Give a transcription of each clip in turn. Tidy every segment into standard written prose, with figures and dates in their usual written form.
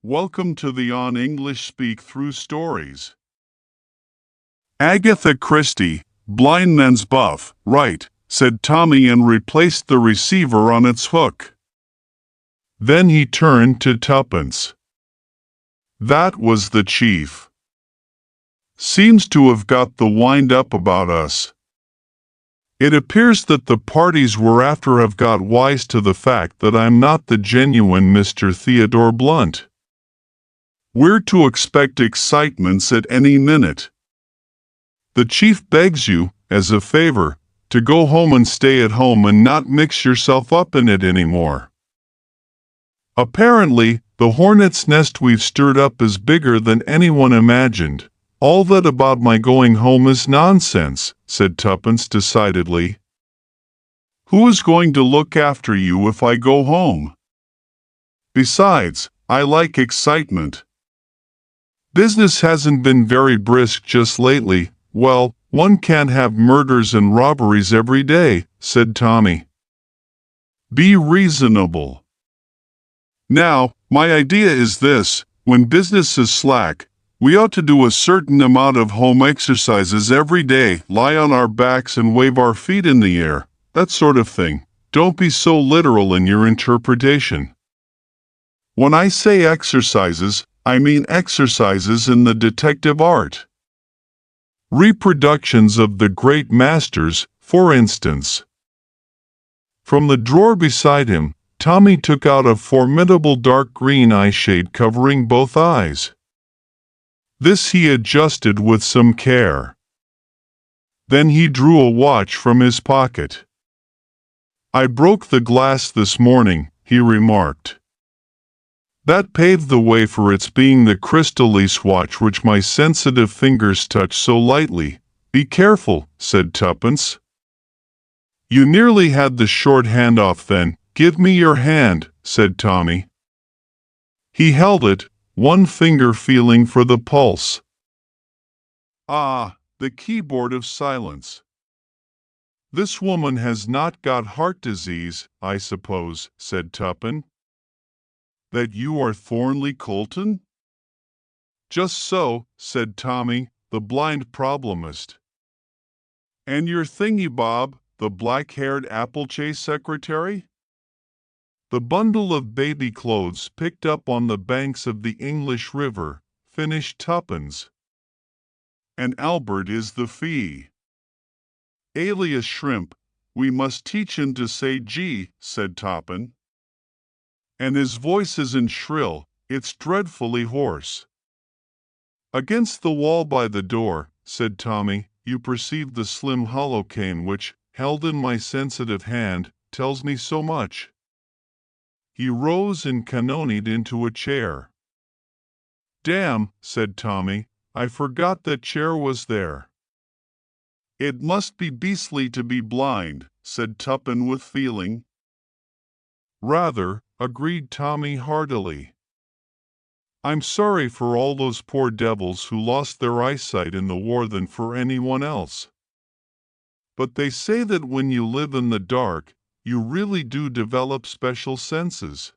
Welcome to the On English Speak Through Stories. Agatha Christie, blind man's buff, right, said Tommy and replaced the receiver on its hook. Then he turned to Tuppence. That was the chief. Seems to have got the wind up about us. It appears that the parties we're after have got wise to the fact that I'm not the genuine Mr. Theodore Blunt. We're to expect excitements at any minute. The chief begs you, as a favor, to go home and stay at home and not mix yourself up in it anymore. Apparently, the hornet's nest we've stirred up is bigger than anyone imagined. All that about my going home is nonsense, said Tuppence decidedly. Who is going to look after you if I go home? Besides, I like excitement. Business hasn't been very brisk just lately. Well, one can't have murders and robberies every day, said Tommy. Be reasonable. Now, my idea is this: when business is slack, we ought to do a certain amount of home exercises every day, lie on our backs and wave our feet in the air, that sort of thing. Don't be so literal in your interpretation. When I say exercises, I mean exercises in the detective art. Reproductions of the great masters, for instance. From the drawer beside him, Tommy took out a formidable dark green eyeshade covering both eyes. This he adjusted with some care. Then he drew a watch from his pocket. I broke the glass this morning, he remarked. That paved the way for its being the crystal-lace watch which my sensitive fingers touch so lightly. Be careful, said Tuppence. You nearly had the short hand off then. Give me your hand, said Tommy. He held it, one finger feeling for the pulse. Ah, the keyboard of silence. This woman has not got heart disease, I suppose, said Tuppence. That you are Thornley Colton? Just so, said Tommy, the blind problemist. And your thingy-bob, the black-haired Applechase secretary? The bundle of baby clothes picked up on the banks of the English River, finished Tuppence. And Albert is the fee. Alias Shrimp, we must teach him to say G, said Tuppence. And his voice isn't shrill, it's dreadfully hoarse. Against the wall by the door, said Tommy, you perceive the slim hollow cane which, held in my sensitive hand, tells me so much. He rose and cannonied into a chair. Damn, said Tommy, I forgot that chair was there. It must be beastly to be blind, said Tuppence with feeling. Rather, agreed Tommy heartily. I'm sorry for all those poor devils who lost their eyesight in the war than for anyone else. But they say that when you live in the dark, you really do develop special senses.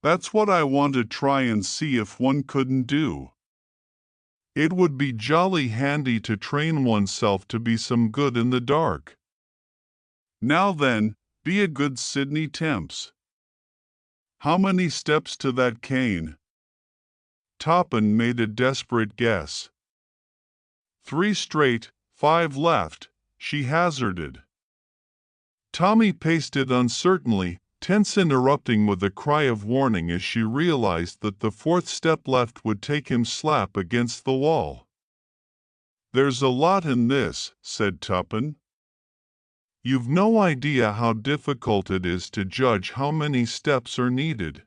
That's what I want to try and see if one couldn't do. It would be jolly handy to train oneself to be some good in the dark. Now then, be a good Sidney Temps. How many steps to that cane? Tuppence made a desperate guess. 3 straight, 5 left, she hazarded. Tommy paced it uncertainly, Tense interrupting with a cry of warning as she realized that the 4th step left would take him slap against the wall. There's a lot in this, said Tuppence. You've no idea how difficult it is to judge how many steps are needed.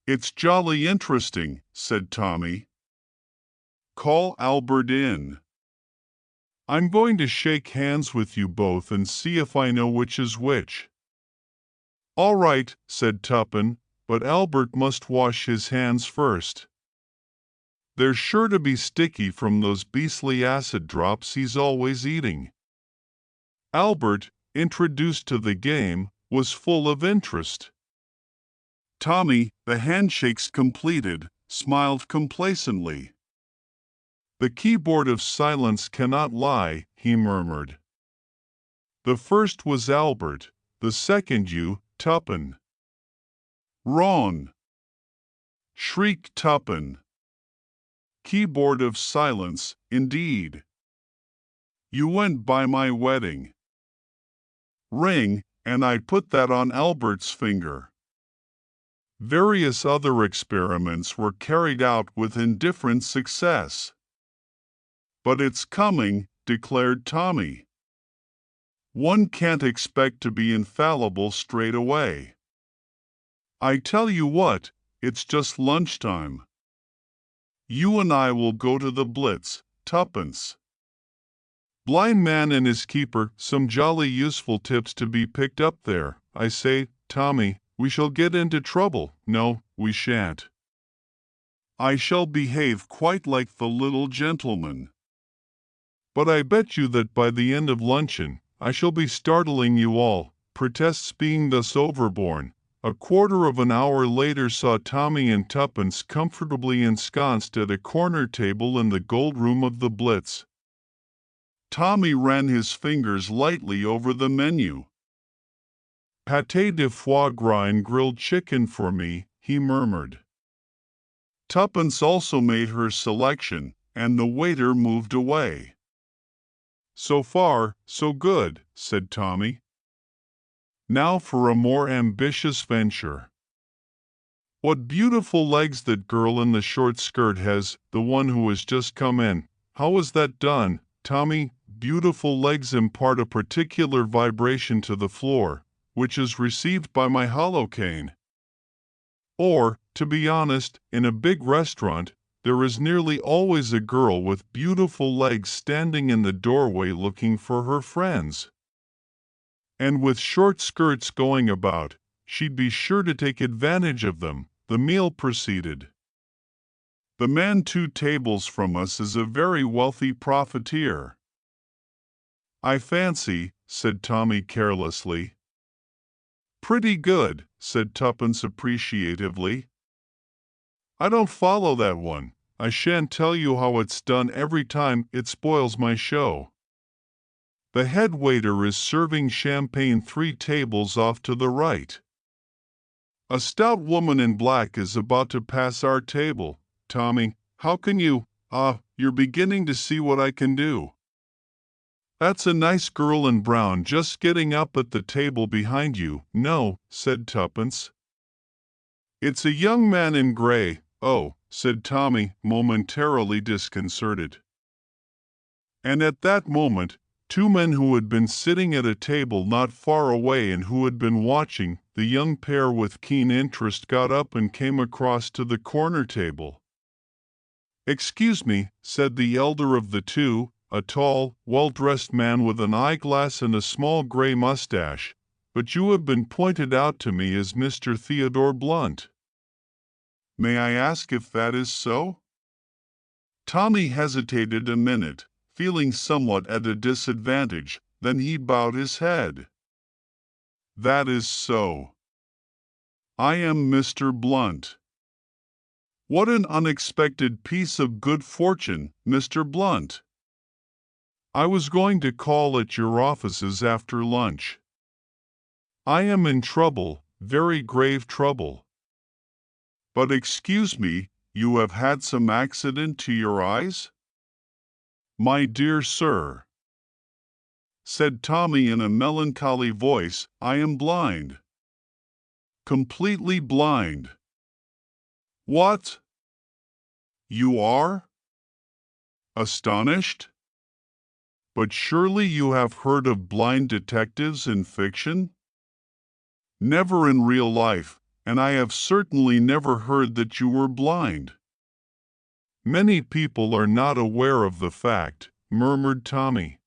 It's jolly interesting, said Tommy. Call Albert in. I'm going to shake hands with you both and see if I know which is which. All right, said Tuppence, but Albert must wash his hands first. They're sure to be sticky from those beastly acid drops he's always eating. Albert, introduced to the game, was full of interest. Tommy, the handshakes completed, smiled complacently. "The keyboard of silence cannot lie," he murmured. "The first was Albert, the second you, Tuppen." "Wrong!" shrieked Tuppen. "Keyboard of silence, indeed. You went by my wedding ring, and I put that on Albert's finger." Various other experiments were carried out with indifferent success. "But it's coming," declared Tommy. "One can't expect to be infallible straight away. I tell you what, it's just lunchtime. You and I will go to the Blitz, tuppence. Blind man and his keeper, some jolly useful tips to be picked up there. I say, Tommy, we shall get into trouble." "No, we shan't. I shall behave quite like the little gentleman. But I bet you that by the end of luncheon, I shall be startling you all." Protests being thus overborne, a quarter of an hour later saw Tommy and Tuppence comfortably ensconced at a corner table in the gold room of the Blitz. Tommy ran his fingers lightly over the menu. "Pâté de foie gras and grilled chicken for me," he murmured. Tuppence also made her selection, and the waiter moved away. "So far, so good," said Tommy. "Now for a more ambitious venture. What beautiful legs that girl in the short skirt has, the one who has just come in. How was that done, Tommy?" "Beautiful legs impart a particular vibration to the floor, which is received by my hollow cane. Or, to be honest, in a big restaurant, there is nearly always a girl with beautiful legs standing in the doorway looking for her friends. And with short skirts going about, she'd be sure to take advantage of them." The meal proceeded. "The man 2 tables from us is a very wealthy profiteer." "I fancy," said Tommy carelessly. "Pretty good," said Tuppence appreciatively. "I don't follow that one. I shan't tell you how it's done every time, it spoils my show. The head waiter is serving champagne 3 tables off to the right. A stout woman in black is about to pass our table. Tommy, how can you? You're beginning to see what I can do. That's a nice girl in brown just getting up at the table behind you." "No," said Tuppence. "It's a young man in gray." "Oh," said Tommy, momentarily disconcerted. And at that moment, 2 men who had been sitting at a table not far away and who had been watching the young pair with keen interest got up and came across to the corner table. "Excuse me," said the elder of the 2, a tall, well-dressed man with an eyeglass and a small gray mustache, "but you have been pointed out to me as Mr. Theodore Blunt. May I ask if that is so?" Tommy hesitated a minute, feeling somewhat at a disadvantage, then he bowed his head. "That is so. I am Mr. Blunt." "What an unexpected piece of good fortune, Mr. Blunt. I was going to call at your offices after lunch. I am in trouble, very grave trouble." "But excuse me, you have had some accident to your eyes?" "My dear sir," said Tommy in a melancholy voice, "I am blind. Completely blind." "What? You are?" Astonished? "But surely you have heard of blind detectives in fiction?" "Never in real life, and I have certainly never heard that you were blind." "Many people are not aware of the fact," murmured Tommy.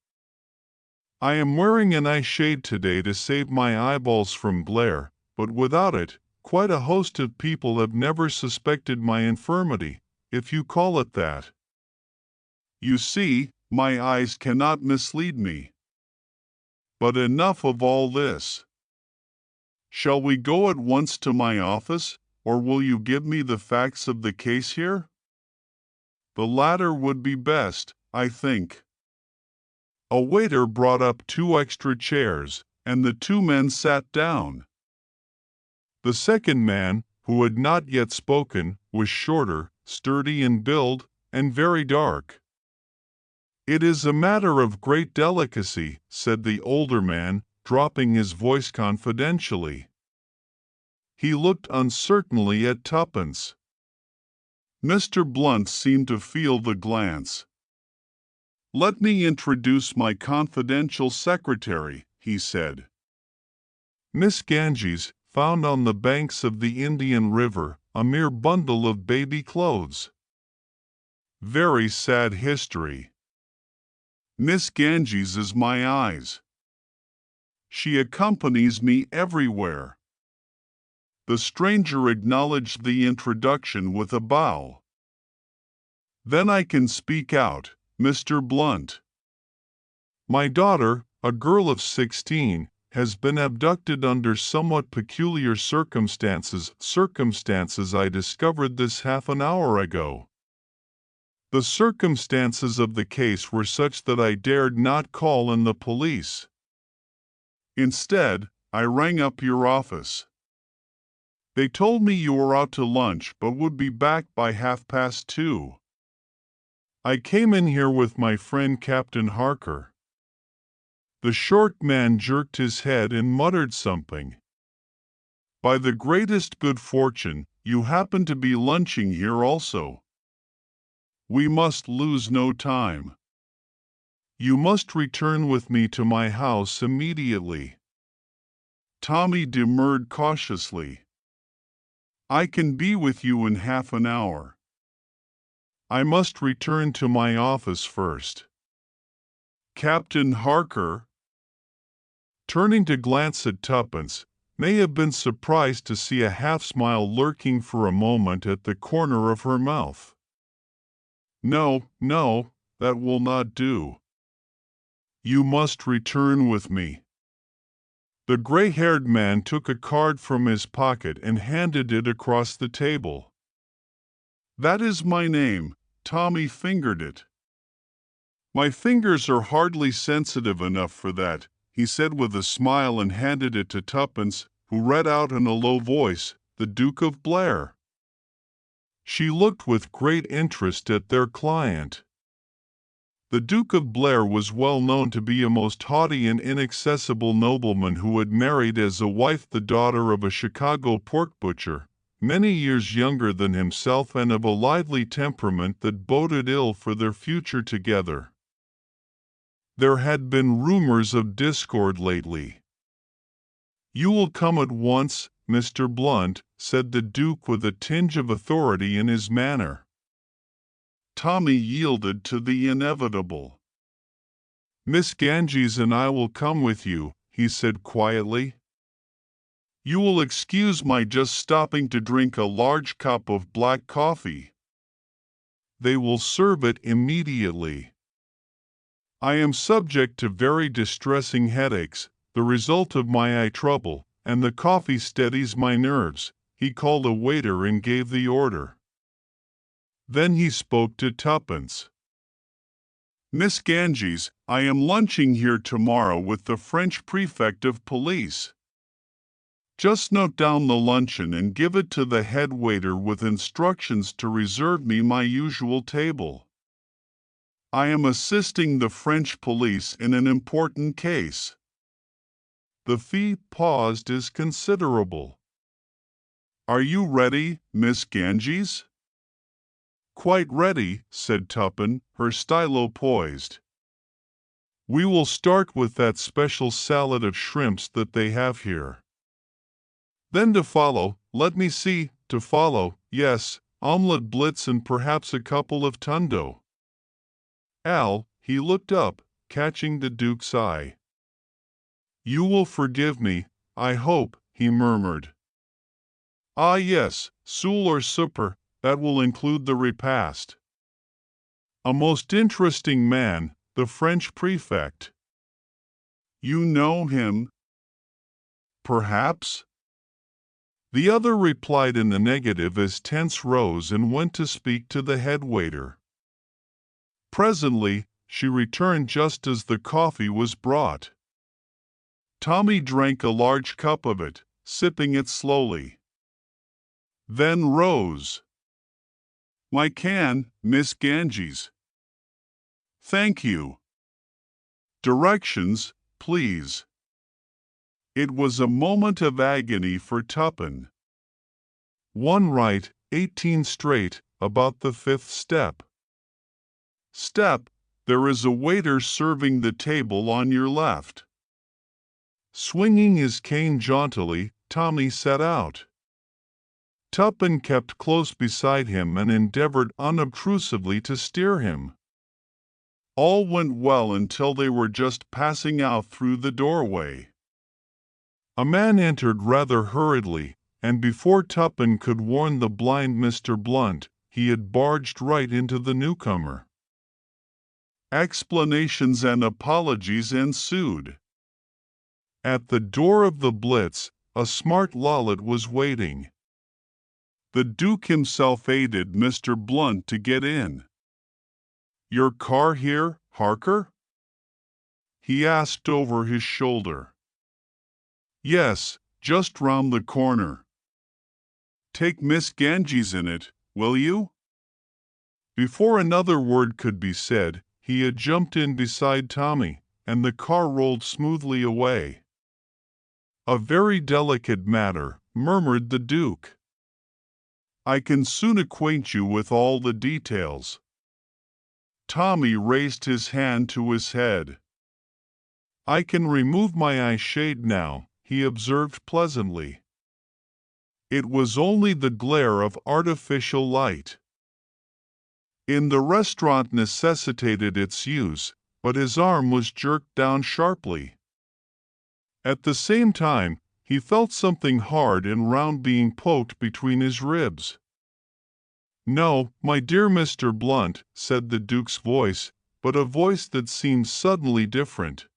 "I am wearing an eye shade today to save my eyeballs from glare, but without it, quite a host of people have never suspected my infirmity, if you call it that. You see, my eyes cannot mislead me. But enough of all this. Shall we go at once to my office, or will you give me the facts of the case here? The latter would be best, I think. A waiter brought up 2 extra chairs, and the 2 men sat down. The second man, who had not yet spoken, was shorter, sturdy in build, and very dark. "It is a matter of great delicacy," said the older man, dropping his voice confidentially. He looked uncertainly at Tuppence. Mr. Blunt seemed to feel the glance. "Let me introduce my confidential secretary," he said. Miss Ganges, found on the banks of the Indian River, a mere bundle of baby clothes. Very sad history. Miss Ganges is my eyes. She accompanies me everywhere. The stranger acknowledged the introduction with a bow. Then I can speak out, Mr. Blunt. My daughter, a girl of 16, has been abducted under somewhat peculiar circumstances I discovered this half an hour ago. The circumstances of the case were such that I dared not call in the police. Instead, I rang up your office. They told me you were out to lunch but would be back by 2:30. I came in here with my friend Captain Harker. The short man jerked his head and muttered something. By the greatest good fortune, you happen to be lunching here also. We must lose no time. You must return with me to my house immediately. Tommy demurred cautiously. I can be with you in half an hour. I must return to my office first. Captain Harker, turning to glance at Tuppence, may have been surprised to see a half-smile lurking for a moment at the corner of her mouth. No, that will not do. You must return with me. The gray-haired man took a card from his pocket and handed it across the table. That is my name. Tommy fingered it. My fingers are hardly sensitive enough for that, he said with a smile and handed it to Tuppence, who read out in a low voice, "The Duke of Blair." She looked with great interest at their client. The Duke of Blair was well known to be a most haughty and inaccessible nobleman who had married as a wife the daughter of a Chicago pork butcher, many years younger than himself and of a lively temperament that boded ill for their future together. There had been rumors of discord lately. "You will come at once, Mr. Blunt," said the Duke with a tinge of authority in his manner. Tommy yielded to the inevitable. "Miss Ganges and I will come with you," he said quietly. "You will excuse my just stopping to drink a large cup of black coffee. They will serve it immediately. I am subject to very distressing headaches, the result of my eye trouble, and the coffee steadies my nerves." He called a waiter and gave the order. Then he spoke to Tuppence. "Miss Ganges, I am lunching here tomorrow with the French prefect of police. Just note down the luncheon and give it to the head waiter with instructions to reserve me my usual table. I am assisting the French police in an important case. The fee paused is considerable. Are you ready, Miss Ganges?" "Quite ready," said Tuppence, her stylo poised. "We will start with that special salad of shrimps that they have here. Then to follow, let me see, to follow, yes, omelette blitz and perhaps a couple of tundo." Al, he looked up, catching the Duke's eye. "You will forgive me, I hope," he murmured. "Ah yes, soul or supper, that will include the repast. A most interesting man, the French prefect. You know him?" "Perhaps." The other replied in the negative as Tense rose and went to speak to the head waiter. Presently, she returned just as the coffee was brought. Tommy drank a large cup of it, sipping it slowly. Then rose. "My can, Miss Ganges." "Thank you." "Directions, please." It was a moment of agony for Tuppen. "One right, 18 straight, about the 5th step." "Step, there is a waiter serving the table on your left." Swinging his cane jauntily, Tommy set out. Tuppen kept close beside him and endeavored unobtrusively to steer him. All went well until they were just passing out through the doorway. A man entered rather hurriedly, and before Tuppen could warn the blind Mr. Blunt, he had barged right into the newcomer. Explanations and apologies ensued. At the door of the Blitz, a smart lollot was waiting. The Duke himself aided Mr. Blunt to get in. "Your car here, Harker?" he asked over his shoulder. "Yes, just round the corner." "Take Miss Ganges in it, will you?" Before another word could be said, he had jumped in beside Tommy, and the car rolled smoothly away. "A very delicate matter," murmured the Duke. "I can soon acquaint you with all the details." Tommy raised his hand to his head. "I can remove my eye shade now," he observed pleasantly. It was only the glare of artificial light in the restaurant necessitated its use, but his arm was jerked down sharply. At the same time, he felt something hard and round being poked between his ribs. "No, my dear Mr. Blunt," said the Duke's voice, but a voice that seemed suddenly different.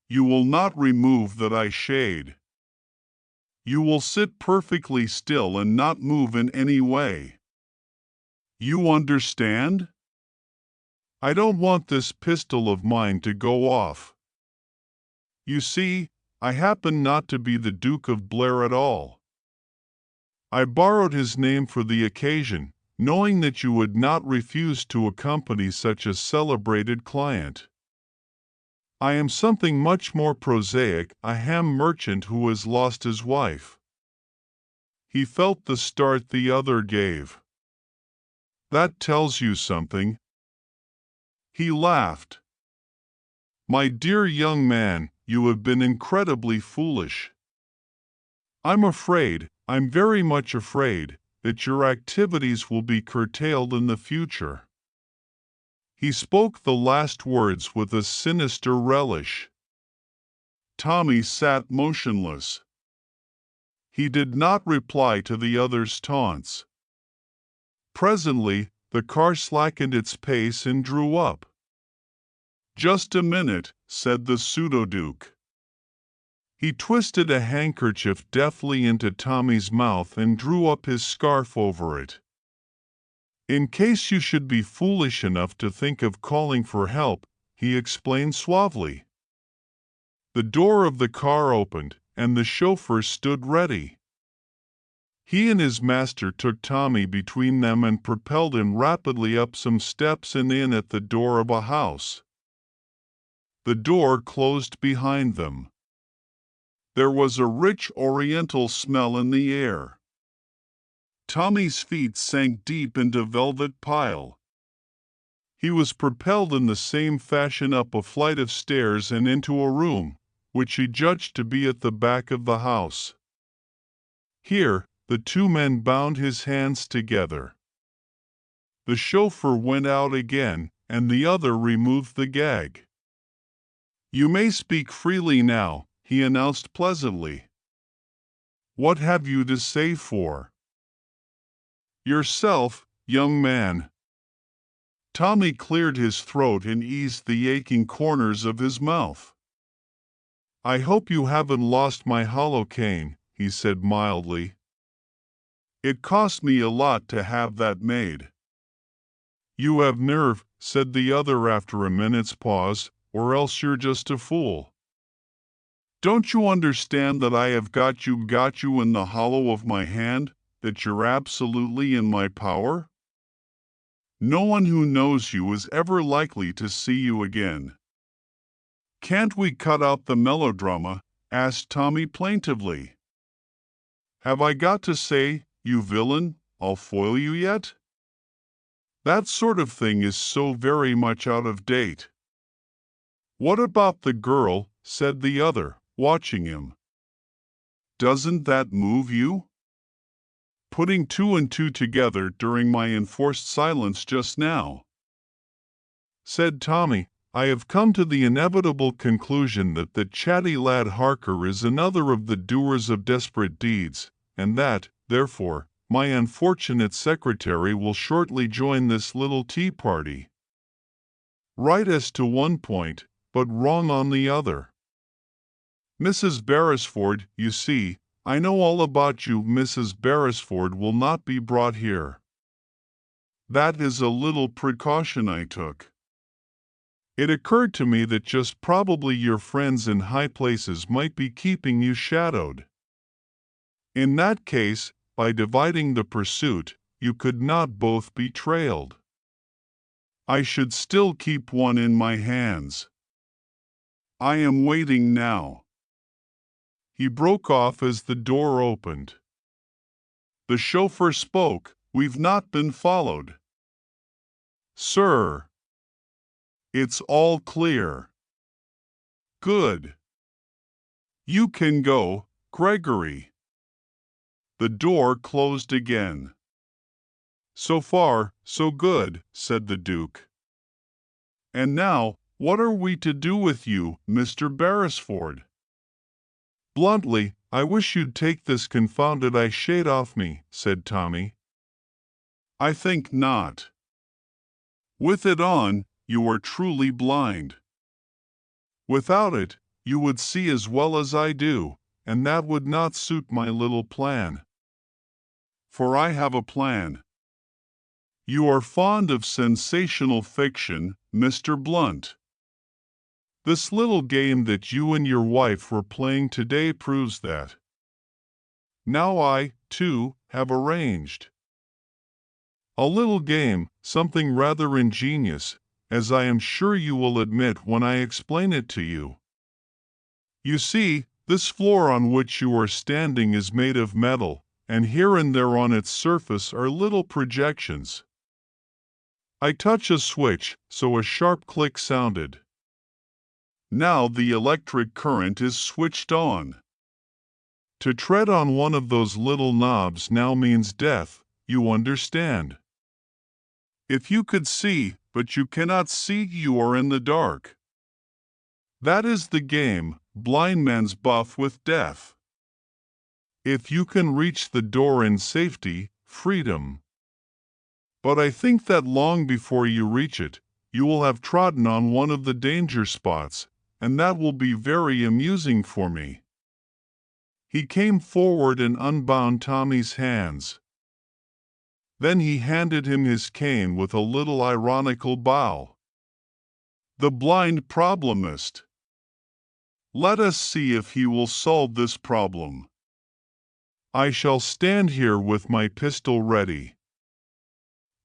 "You will not remove that eye shade. You will sit perfectly still and not move in any way. You understand? I don't want this pistol of mine to go off. You see, I happen not to be the Duke of Blair at all. I borrowed his name for the occasion, knowing that you would not refuse to accompany such a celebrated client. I am something much more prosaic, a ham merchant who has lost his wife." He felt the start the other gave. "That tells you something." He laughed. "My dear young man, you have been incredibly foolish. I'm very much afraid, that your activities will be curtailed in the future." He spoke the last words with a sinister relish. Tommy sat motionless. He did not reply to the other's taunts. Presently, the car slackened its pace and drew up. "Just a minute," said the pseudo-duke. He twisted a handkerchief deftly into Tommy's mouth and drew up his scarf over it. "In case you should be foolish enough to think of calling for help," he explained suavely. The door of the car opened, and the chauffeur stood ready. He and his master took Tommy between them and propelled him rapidly up some steps and in at the door of a house. The door closed behind them. There was a rich oriental smell in the air. Tommy's feet sank deep into velvet pile. He was propelled in the same fashion up a flight of stairs and into a room, which he judged to be at the back of the house. Here, the two men bound his hands together. The chauffeur went out again, and the other removed the gag. "You may speak freely now," he announced pleasantly. "What have you to say for yourself, young man?" Tommy cleared his throat and eased the aching corners of his mouth. "I hope you haven't lost my hollow cane," he said mildly. "It cost me a lot to have that made." "You have nerve," said the other after a minute's pause, "or else you're just a fool. Don't you understand that I have got you in the hollow of my hand, that you're absolutely in my power? No one who knows you is ever likely to see you again." "Can't we cut out the melodrama?" asked Tommy plaintively. "Have I got to say, 'You villain, I'll foil you' yet? That sort of thing is so very much out of date." "What about the girl?" said the other, watching him. "Doesn't that move you? Putting two and two together during my enforced silence just now," said Tommy, "I have come to the inevitable conclusion that the chatty lad Harker is another of the doers of desperate deeds, and that, therefore, my unfortunate secretary will shortly join this little tea party. Right as to one point, but wrong on the other. Mrs. Beresford, you see, I know all about you. Mrs. Beresford will not be brought here. That is a little precaution I took. It occurred to me that just probably your friends in high places might be keeping you shadowed. In that case, by dividing the pursuit, you could not both be trailed. I should still keep one in my hands. I am waiting now." He broke off as the door opened. The chauffeur spoke. "We've not been followed." "Sir." "It's all clear." "Good. You can go, Gregory." The door closed again. "So far, so good," said the Duke. "And now, what are we to do with you, Mr. Beresford?" "Bluntly, I wish you'd take this confounded eyeshade off me," said Tommy. "I think not. With it on, you are truly blind. Without it, you would see as well as I do, and that would not suit my little plan. For I have a plan. You are fond of sensational fiction, Mr. Blunt. This little game that you and your wife were playing today proves that. Now I, too, have arranged a little game, something rather ingenious, as I am sure you will admit when I explain it to you. You see, this floor on which you are standing is made of metal, and here and there on its surface are little projections. I touch a switch, so a sharp click sounded. Now the electric current is switched on. To tread on one of those little knobs now means death, you understand. If you could see, but you cannot see, you are in the dark. That is the game, blind man's buff with death. If you can reach the door in safety, freedom. But I think that long before you reach it, you will have trodden on one of the danger spots, and that will be very amusing for me." He came forward and unbound Tommy's hands. Then he handed him his cane with a little ironical bow. "The blind problemist. Let us see if he will solve this problem. I shall stand here with my pistol ready.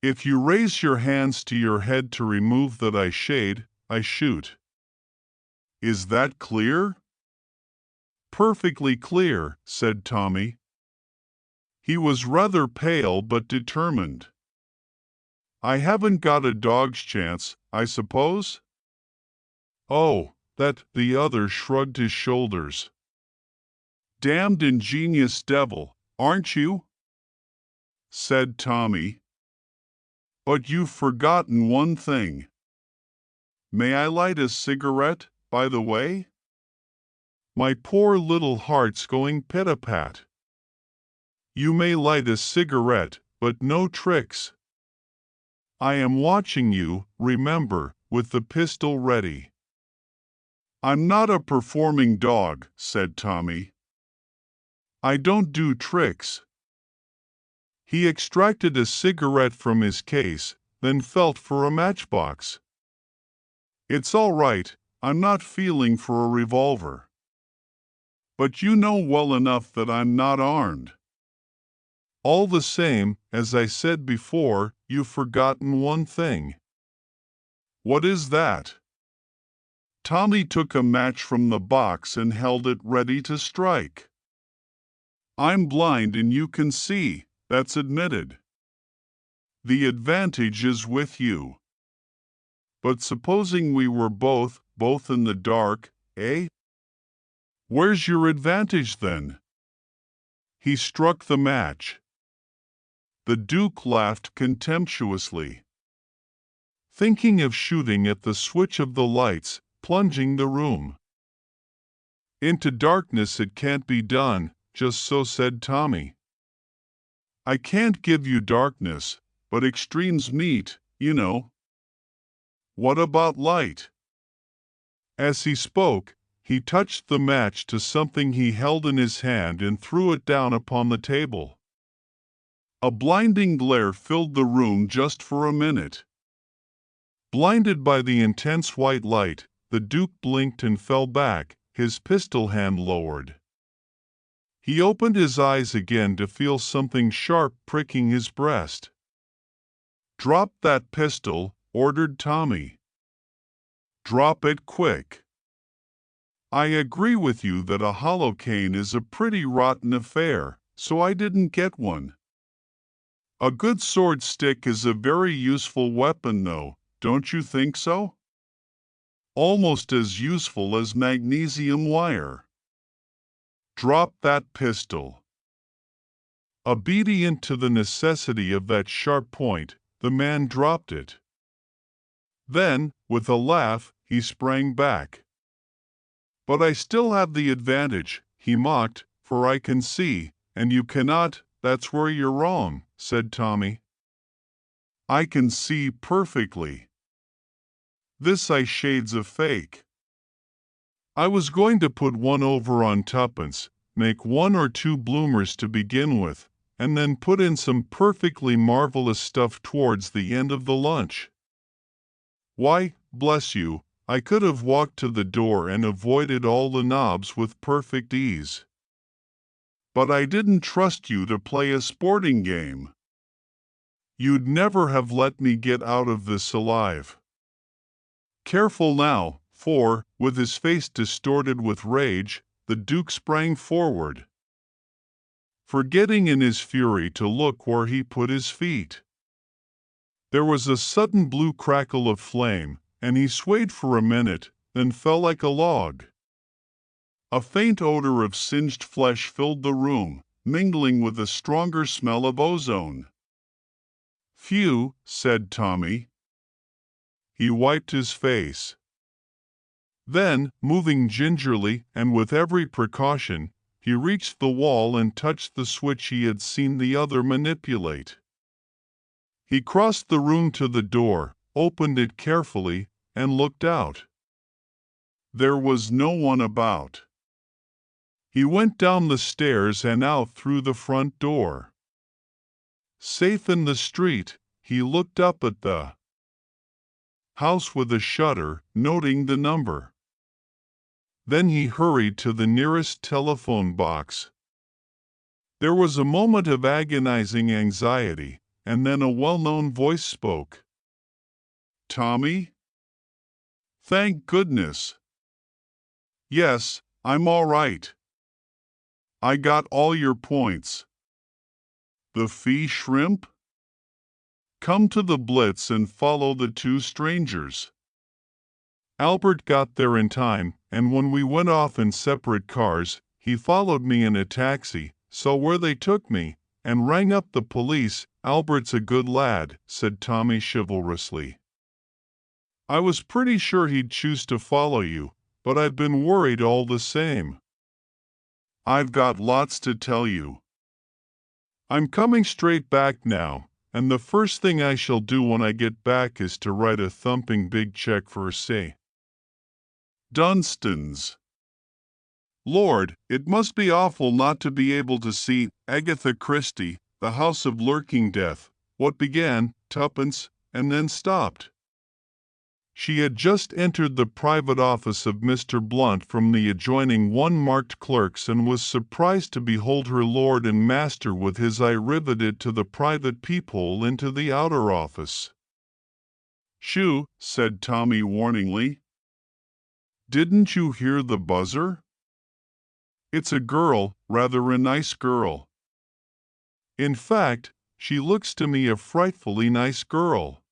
If you raise your hands to your head to remove that eyeshade, I shoot. Is that clear?" "Perfectly clear," said Tommy. He was rather pale but determined. "I haven't got a dog's chance, I suppose?" "Oh, that," the other shrugged his shoulders. "Damned ingenious devil, aren't you?" said Tommy. "But you've forgotten one thing. May I light a cigarette, by the way? My poor little heart's going pit-a-pat." "You may light a cigarette, but no tricks. I am watching you, remember, with the pistol ready." "I'm not a performing dog," said Tommy. I don't do tricks." He extracted a cigarette from his case, then felt for a matchbox. "It's all right, I'm not feeling for a revolver. But you know well enough that I'm not armed." "All the same, as I said before, you've forgotten one thing." "What is that?" Tommy took a match from the box and held it ready to strike. "I'm blind and you can see, that's admitted. The advantage is with you. But supposing we were both in the dark, eh? Where's your advantage then?" He struck the match. The Duke laughed contemptuously. Thinking of shooting at the switch of the lights, plunging the room into darkness, it can't be done, just so, said Tommy. "I can't give you darkness, but extremes meet, you know." "What about light?" As he spoke, he touched the match to something he held in his hand and threw it down upon the table. A blinding glare filled the room just for a minute. Blinded by the intense white light, the Duke blinked and fell back, his pistol hand lowered. He opened his eyes again to feel something sharp pricking his breast. "Drop that pistol," ordered Tommy. "Drop it quick. I agree with you that a hollow cane is a pretty rotten affair, so I didn't get one. A good sword stick is a very useful weapon though, don't you think so? Almost as useful as magnesium wire. Drop that pistol." Obedient to the necessity of that sharp point, the man dropped it. Then, with a laugh, he sprang back. "But I still have the advantage," he mocked, "for I can see, and you cannot." "That's where you're wrong," said Tommy. "I can see perfectly. This eye shade's a fake. I was going to put one over on tuppence, make 1 or 2 bloomers to begin with, and then put in some perfectly marvelous stuff towards the end of the lunch. Why, bless you, I could have walked to the door and avoided all the knobs with perfect ease. But I didn't trust you to play a sporting game. You'd never have let me get out of this alive. Careful now, for, with his face distorted with rage, the Duke sprang forward, forgetting in his fury to look where he put his feet. There was a sudden blue crackle of flame, and he swayed for a minute, then fell like a log. A faint odor of singed flesh filled the room, mingling with a stronger smell of ozone. "Phew," said Tommy. He wiped his face. Then, moving gingerly and with every precaution, he reached the wall and touched the switch he had seen the other manipulate. He crossed the room to the door, opened it carefully, and looked out. There was no one about. He went down the stairs and out through the front door. Safe in the street, he looked up at the house with a shudder, noting the number. Then he hurried to the nearest telephone box. There was a moment of agonizing anxiety, and then a well-known voice spoke. "Tommy?" "Thank goodness." "Yes, I'm all right. I got all your points." "The fee shrimp?" "Come to the Blitz and follow the 2 strangers." Albert got there in time, and when we went off in separate cars, he followed me in a taxi, saw where they took me, and rang up the police. "Albert's a good lad," said Tommy chivalrously. "I was pretty sure he'd choose to follow you, but I've been worried all the same. I've got lots to tell you. I'm coming straight back now, and the first thing I shall do when I get back is to write a thumping big check for, say, Dunstan's." Lord, it must be awful not to be able to see Agatha Christie, The House of Lurking Death. What began, tuppence, and then stopped. She had just entered the private office of Mr. Blunt from the adjoining one marked clerks and was surprised to behold her lord and master with his eye riveted to the private peephole into the outer office. "Shoo," said Tommy warningly. "Didn't you hear the buzzer? It's a girl, rather a nice girl. In fact, she looks to me a frightfully nice girl.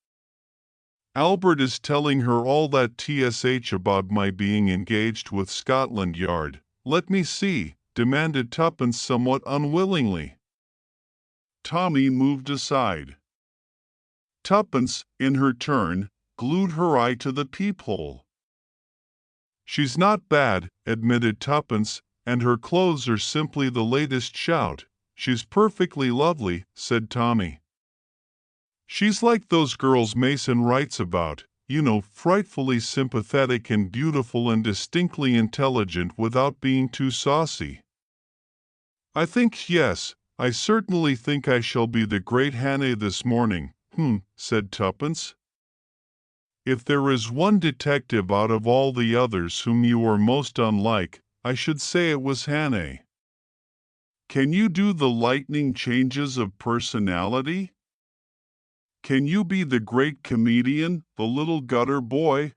Albert is telling her all that tsh about my being engaged with Scotland Yard." "Let me see," demanded Tuppence somewhat unwillingly. Tommy moved aside. Tuppence, in her turn, glued her eye to the peephole. "She's not bad," admitted Tuppence, "and her clothes are simply the latest shout." "She's perfectly lovely," said Tommy. "She's like those girls Mason writes about, you know, frightfully sympathetic and beautiful and distinctly intelligent without being too saucy." Yes, I certainly think I shall be the great Hannah this morning." Said Tuppence. "If there is one detective out of all the others whom you are most unlike, I should say it was Hannah. Can you do the lightning changes of personality? Can you be the great comedian, the little gutter boy,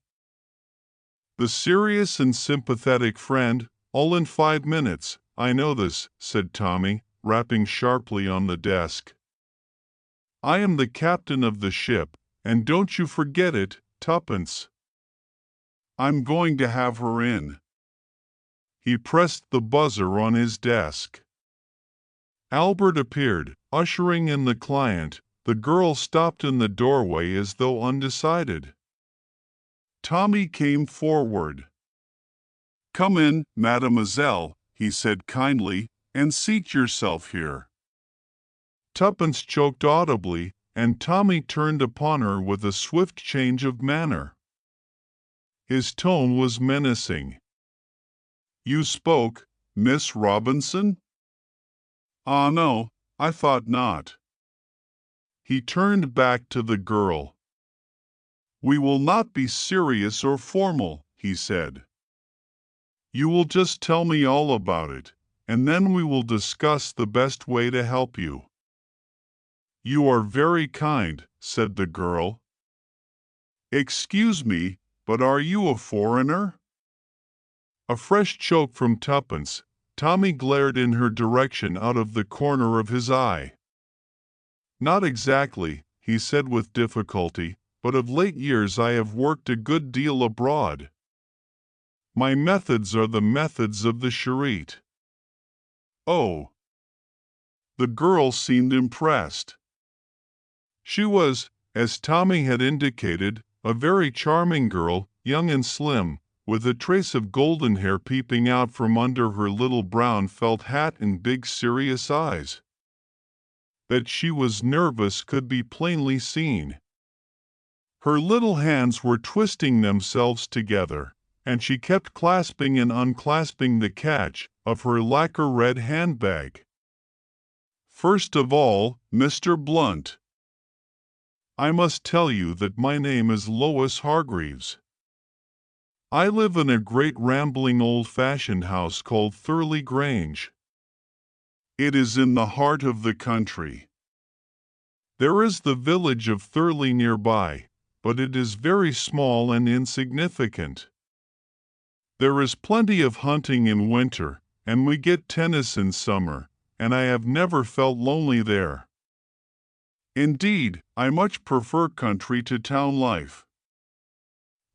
the serious and sympathetic friend, all in 5 minutes?" "I know this," said Tommy, rapping sharply on the desk. "I am the captain of the ship, and don't you forget it, Tuppence. I'm going to have her in." He pressed the buzzer on his desk. Albert appeared, ushering in the client. The girl stopped in the doorway as though undecided. Tommy came forward. "Come in, mademoiselle," he said kindly, "and seat yourself here." Tuppence choked audibly, and Tommy turned upon her with a swift change of manner. His tone was menacing. "You spoke, Miss Robinson?" "Ah, no, I thought not." He turned back to the girl. "We will not be serious or formal," he said. "You will just tell me all about it, and then we will discuss the best way to help you." "You are very kind," said the girl. "Excuse me, but are you a foreigner?" A fresh choke from Tuppence. Tommy glared in her direction out of the corner of his eye. "Not exactly," he said with difficulty, "but of late years I have worked a good deal abroad. My methods are the methods of the charite." "Oh." The girl seemed impressed. She was, as Tommy had indicated, a very charming girl, young and slim, with a trace of golden hair peeping out from under her little brown felt hat and big serious eyes. That she was nervous could be plainly seen. Her little hands were twisting themselves together, and she kept clasping and unclasping the catch of her lacquer red handbag. "First of all, Mr. Blunt, I must tell you that my name is Lois Hargreaves. I live in a great rambling old-fashioned house called Thurley Grange. It is in the heart of the country. There is the village of Thurley nearby, but it is very small and insignificant. There is plenty of hunting in winter, and we get tennis in summer, and I have never felt lonely there. Indeed, I much prefer country to town life.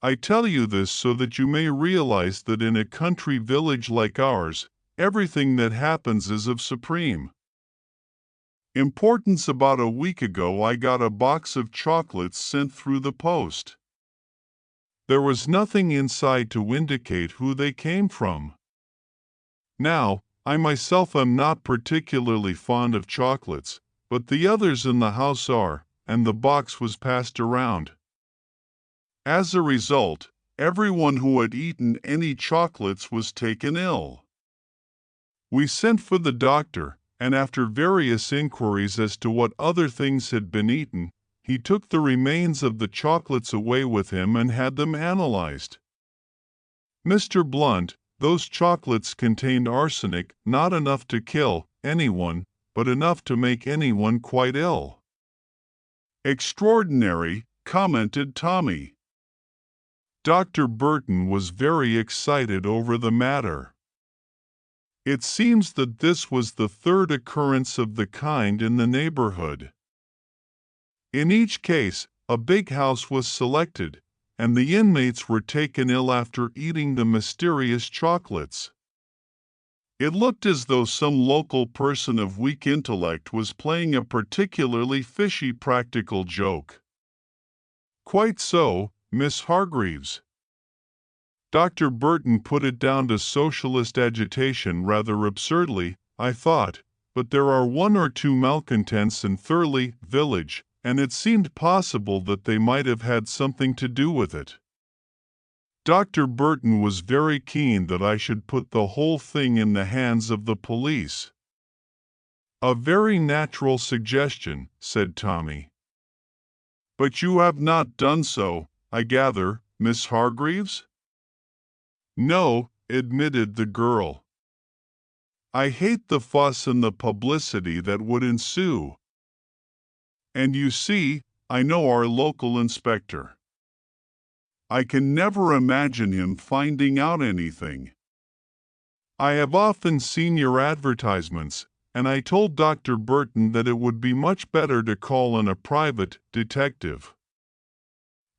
I tell you this so that you may realize that in a country village like ours, everything that happens is of supreme importance. About a week ago I got a box of chocolates sent through the post. There was nothing inside to indicate who they came from. Now, I myself am not particularly fond of chocolates, but the others in the house are, and the box was passed around. As a result, everyone who had eaten any chocolates was taken ill. We sent for the doctor, and after various inquiries as to what other things had been eaten, he took the remains of the chocolates away with him and had them analyzed. Mr. Blunt, those chocolates contained arsenic, not enough to kill anyone, but enough to make anyone quite ill. Extraordinary, commented Tommy. Dr. Burton was very excited over the matter. It seems that this was the third occurrence of the kind in the neighborhood. In each case, a big house was selected, and the inmates were taken ill after eating the mysterious chocolates. It looked as though some local person of weak intellect was playing a particularly fishy practical joke. Quite so, Miss Hargreaves. Dr. Burton put it down to socialist agitation rather absurdly, I thought, but there are one or two malcontents in Thurley village, and it seemed possible that they might have had something to do with it. Dr. Burton was very keen that I should put the whole thing in the hands of the police. A very natural suggestion, said Tommy. But you have not done so, I gather, Miss Hargreaves? No, admitted the girl. I hate the fuss and the publicity that would ensue. And you see, I know our local inspector. I can never imagine him finding out anything. I have often seen your advertisements, and I told Dr. Burton that it would be much better to call in a private detective.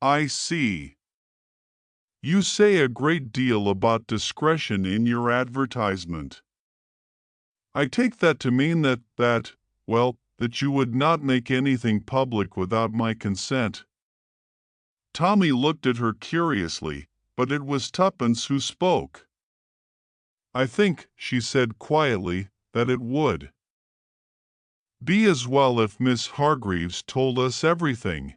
I see. You say a great deal about discretion in your advertisement. I take that to mean that you would not make anything public without my consent. Tommy looked at her curiously, but it was Tuppence who spoke. I think, she said quietly, that it would be as well if Miss Hargreaves told us everything.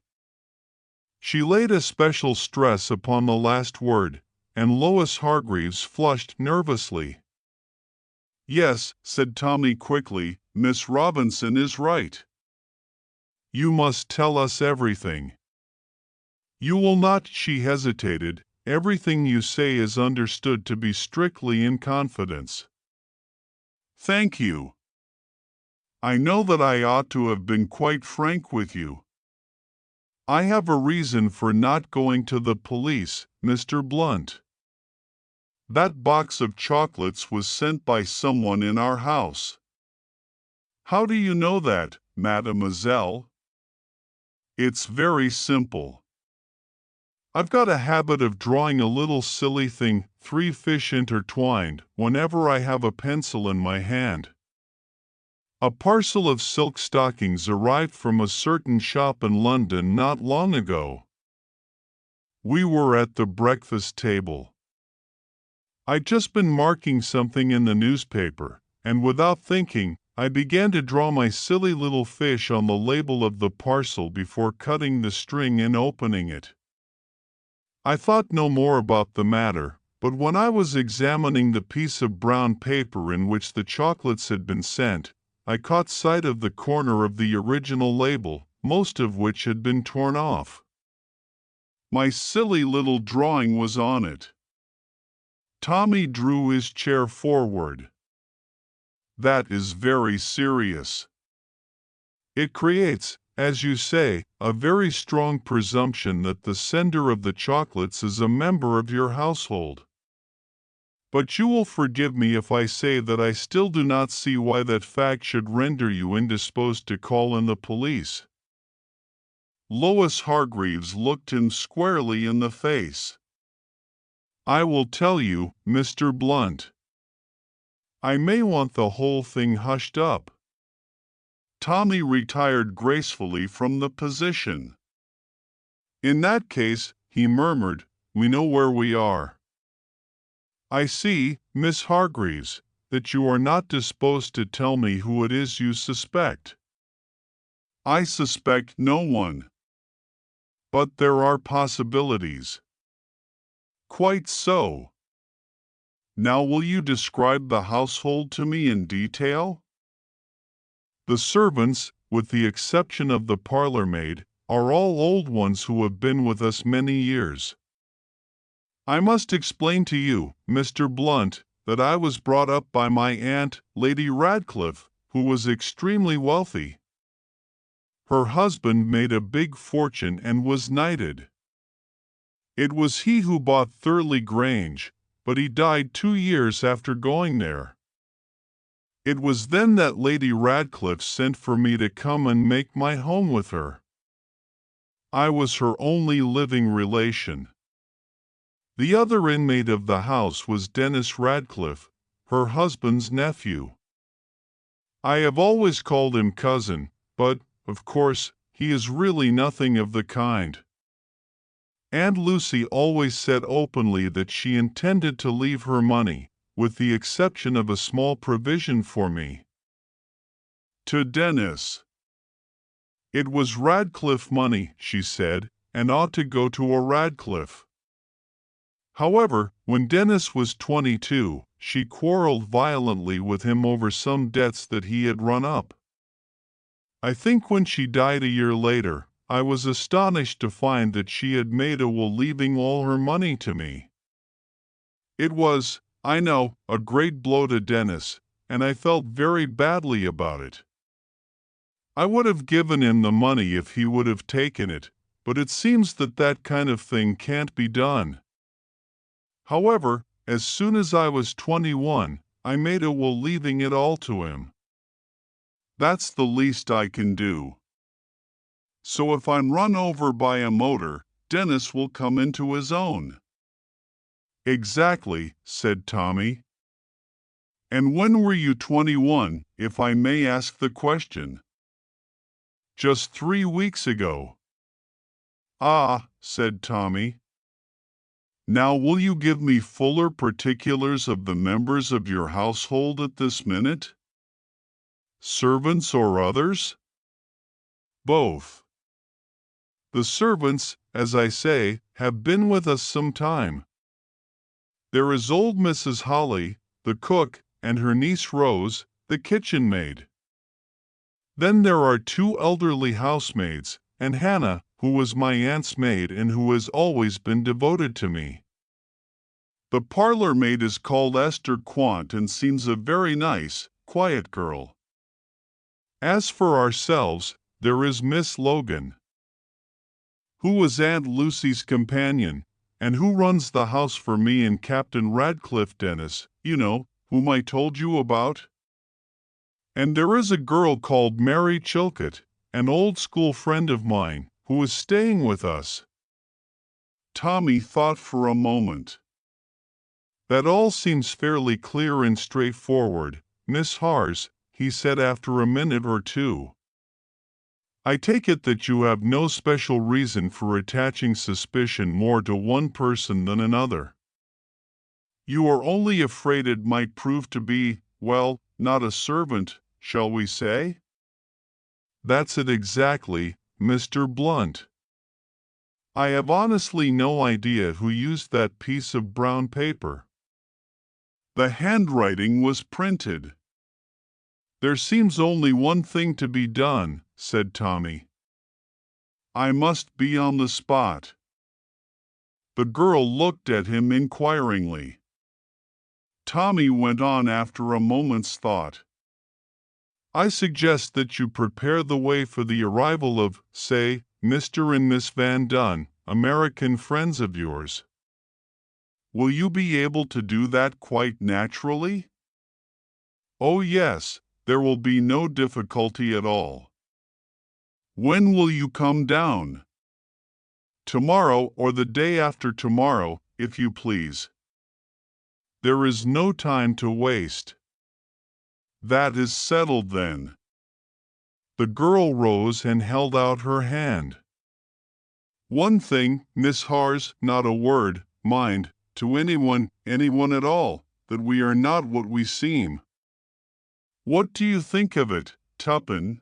She laid a special stress upon the last word, and Lois Hargreaves flushed nervously. Yes, said Tommy quickly, Miss Robinson is right. You must tell us everything. You will not, she hesitated, everything you say is understood to be strictly in confidence. Thank you. I know that I ought to have been quite frank with you. I have a reason for not going to the police, Mr. Blunt. That box of chocolates was sent by someone in our house. How do you know that, mademoiselle? It's very simple. I've got a habit of drawing a little silly thing, 3 fish intertwined, whenever I have a pencil in my hand. A parcel of silk stockings arrived from a certain shop in London not long ago. We were at the breakfast table. I'd just been marking something in the newspaper, and without thinking, I began to draw my silly little fish on the label of the parcel before cutting the string and opening it. I thought no more about the matter, but when I was examining the piece of brown paper in which the chocolates had been sent, I caught sight of the corner of the original label, most of which had been torn off. My silly little drawing was on it. Tommy drew his chair forward. That is very serious. It creates, as you say, a very strong presumption that the sender of the chocolates is a member of your household. But you will forgive me if I say that I still do not see why that fact should render you indisposed to call in the police. Lois Hargreaves looked him squarely in the face. I will tell you, Mr. Blunt. I may want the whole thing hushed up. Tommy retired gracefully from the position. In that case, he murmured, we know where we are. I see, Miss Hargreaves, that you are not disposed to tell me who it is you suspect. I suspect no one. But there are possibilities. Quite so. Now will you describe the household to me in detail? The servants, with the exception of the parlor maid, are all old ones who have been with us many years. I must explain to you, Mr. Blunt, that I was brought up by my aunt, Lady Radcliffe, who was extremely wealthy. Her husband made a big fortune and was knighted. It was he who bought Thurley Grange, but he died 2 years after going there. It was then that Lady Radcliffe sent for me to come and make my home with her. I was her only living relation. The other inmate of the house was Dennis Radcliffe, her husband's nephew. I have always called him cousin, but, of course, he is really nothing of the kind. Aunt Lucy always said openly that she intended to leave her money, with the exception of a small provision for me, to Dennis. It was Radcliffe money, she said, and ought to go to a Radcliffe. However, when Dennis was 22, she quarreled violently with him over some debts that he had run up. I think when she died a year later, I was astonished to find that she had made a will leaving all her money to me. It was, I know, a great blow to Dennis, and I felt very badly about it. I would have given him the money if he would have taken it, but it seems that that kind of thing can't be done. However, as soon as I was 21, I made a will leaving it all to him. That's the least I can do. So if I'm run over by a motor, Dennis will come into his own. Exactly, said Tommy. And when were you 21, if I may ask the question? Just 3 weeks ago. Ah, said Tommy. Now will you give me fuller particulars of the members of your household at this minute? Servants or others? Both. The servants, as I say, have been with us some time. There is old Mrs. Holly, the cook, and her niece Rose, the kitchen maid. Then there are 2 elderly housemaids, and Hannah, who was my aunt's maid and who has always been devoted to me. The parlor maid is called Esther Quant and seems a very nice, quiet girl. As for ourselves, there is Miss Logan, who was Aunt Lucy's companion, and who runs the house for me and Captain Radcliffe Dennis, you know, whom I told you about. And there is a girl called Mary Chilcott, an old school friend of mine, who is staying with us. Tommy thought for a moment. That all seems fairly clear and straightforward, Miss Hars, he said after a minute or two. I take it that you have no special reason for attaching suspicion more to one person than another. You are only afraid it might prove to be, well, not a servant, shall we say? That's it exactly, Mr. Blunt. I have honestly no idea who used that piece of brown paper. The handwriting was printed. There seems only one thing to be done, said Tommy. I must be on the spot. The girl looked at him inquiringly. Tommy went on after a moment's thought. I suggest that you prepare the way for the arrival of, say, Mr. and Miss Van Dun, American friends of yours. Will you be able to do that quite naturally? Oh yes, there will be no difficulty at all. When will you come down? Tomorrow or the day after tomorrow, if you please. There is no time to waste. That is settled then. The girl rose and held out her hand. One thing, Miss Hars, not a word, mind, to anyone at all, that we are not what we seem. What do you think of it, Tuppen?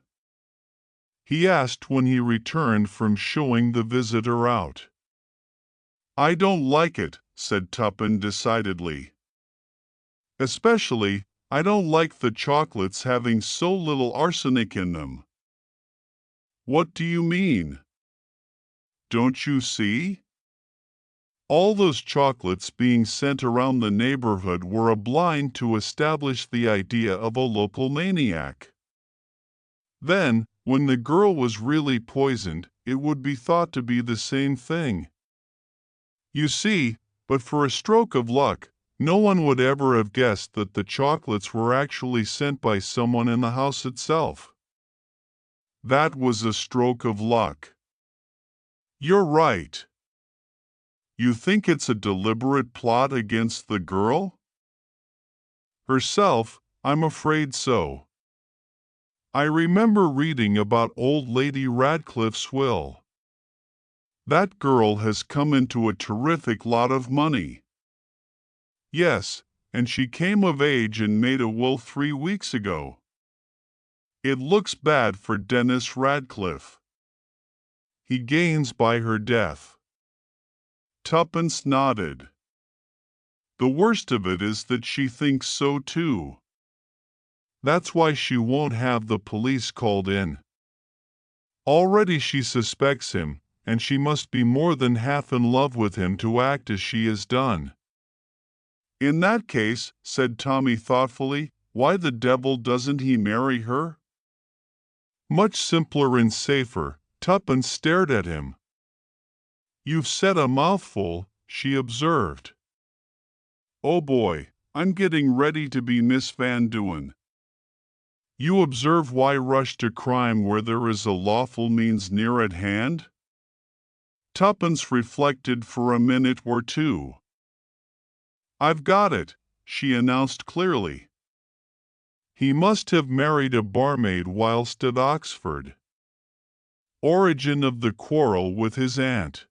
He asked when he returned from showing the visitor out. I don't like it, said Tuppen decidedly. Especially, I don't like the chocolates having so little arsenic in them. What do you mean? Don't you see? All those chocolates being sent around the neighborhood were a blind to establish the idea of a local maniac. Then, when the girl was really poisoned, it would be thought to be the same thing. You see, but for a stroke of luck, no one would ever have guessed that the chocolates were actually sent by someone in the house itself. That was a stroke of luck. You're right. You think it's a deliberate plot against the girl? Herself, I'm afraid so. I remember reading about old Lady Radcliffe's will. That girl has come into a terrific lot of money. Yes, and she came of age and made a will 3 weeks ago. It looks bad for Dennis Radcliffe. He gains by her death. Tuppence nodded. The worst of it is that she thinks so too. That's why she won't have the police called in. Already she suspects him, and she must be more than half in love with him to act as she has done. In that case, said Tommy thoughtfully, why the devil doesn't he marry her? Much simpler and safer. Tuppence stared at him. You've said a mouthful, she observed. Oh boy, I'm getting ready to be Miss Van Duen. You observe why rush to crime where there is a lawful means near at hand? Tuppence reflected for a minute or two. I've got it, she announced clearly. He must have married a barmaid whilst at Oxford. Origin of the quarrel with his aunt.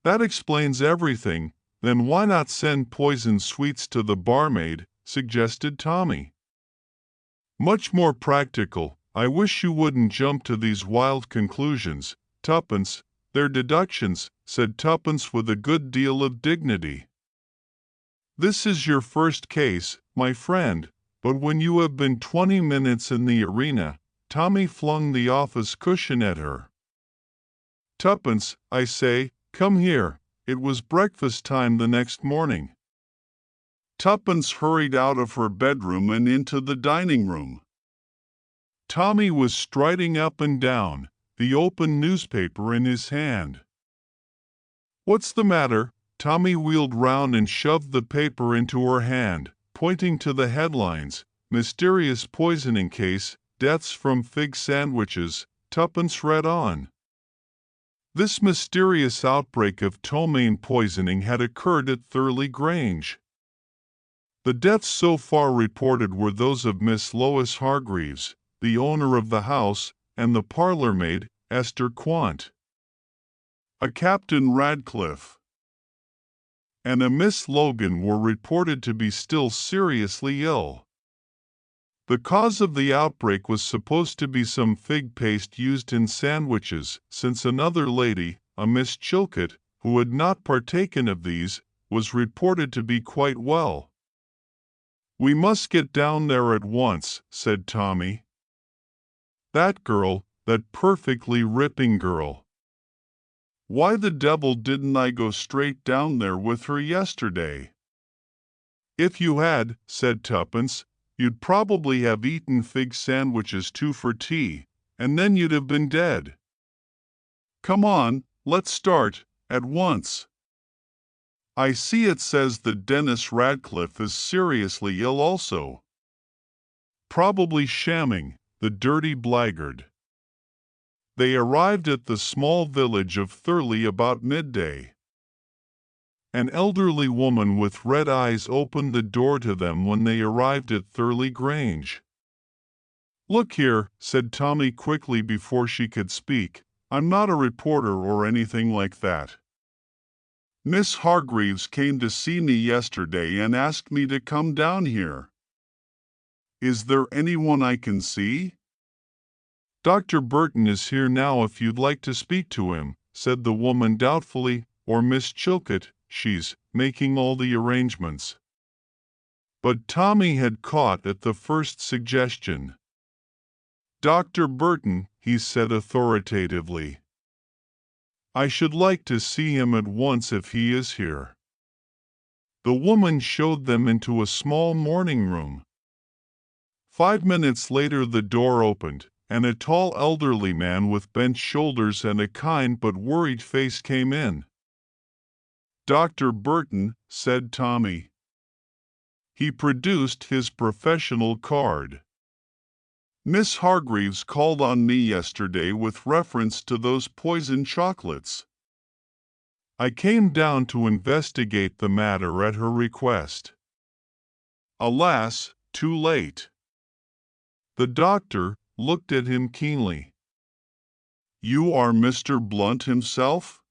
That explains everything. Then why not send poisoned sweets to the barmaid, suggested Tommy. Much more practical. I wish you wouldn't jump to these wild conclusions, Tuppence. They're deductions, said Tuppence with a good deal of dignity. This is your first case, my friend, but when you have been 20 minutes in the arena, Tommy flung the office cushion at her. Tuppence, I say, come here. It was breakfast time the next morning. Tuppence hurried out of her bedroom and into the dining room. Tommy was striding up and down, the open newspaper in his hand. What's the matter? Tommy wheeled round and shoved the paper into her hand, pointing to the headlines. Mysterious poisoning case, deaths from fig sandwiches. Tuppence read on. This mysterious outbreak of ptomaine poisoning had occurred at Thurley Grange. The deaths so far reported were those of Miss Lois Hargreaves, the owner of the house, and the parlour-maid, Esther Quant. A Captain Radcliffe and a Miss Logan were reported to be still seriously ill. The cause of the outbreak was supposed to be some fig paste used in sandwiches, since another lady, a Miss Chilcot, who had not partaken of these, was reported to be quite well. We must get down there at once, said Tommy. That girl, that perfectly ripping girl. Why the devil didn't I go straight down there with her yesterday? If you had, said Tuppence, you'd probably have eaten fig sandwiches too for tea, and then you'd have been dead. Come on, let's start, at once. I see it says that Dennis Radcliffe is seriously ill also. Probably shamming, the dirty blackguard. They arrived at the small village of Thurley about midday. An elderly woman with red eyes opened the door to them when they arrived at Thurley Grange. Look here, said Tommy quickly before she could speak, I'm not a reporter or anything like that. Miss Hargreaves came to see me yesterday and asked me to come down here. Is there anyone I can see? Dr. Burton is here now if you'd like to speak to him, said the woman doubtfully, or Miss Chilcot, she's making all the arrangements. But Tommy had caught at the first suggestion. "Dr. Burton," he said authoritatively. "I should like to see him at once if he is here." The woman showed them into a small morning room. 5 minutes later the door opened, and a tall elderly man with bent shoulders and a kind but worried face came in. "Dr. Burton," said Tommy. He produced his professional card. "Miss Hargreaves called on me yesterday with reference to those poisoned chocolates. I came down to investigate the matter at her request. Alas, too late." The doctor looked at him keenly. "You are Mr. Blunt himself?"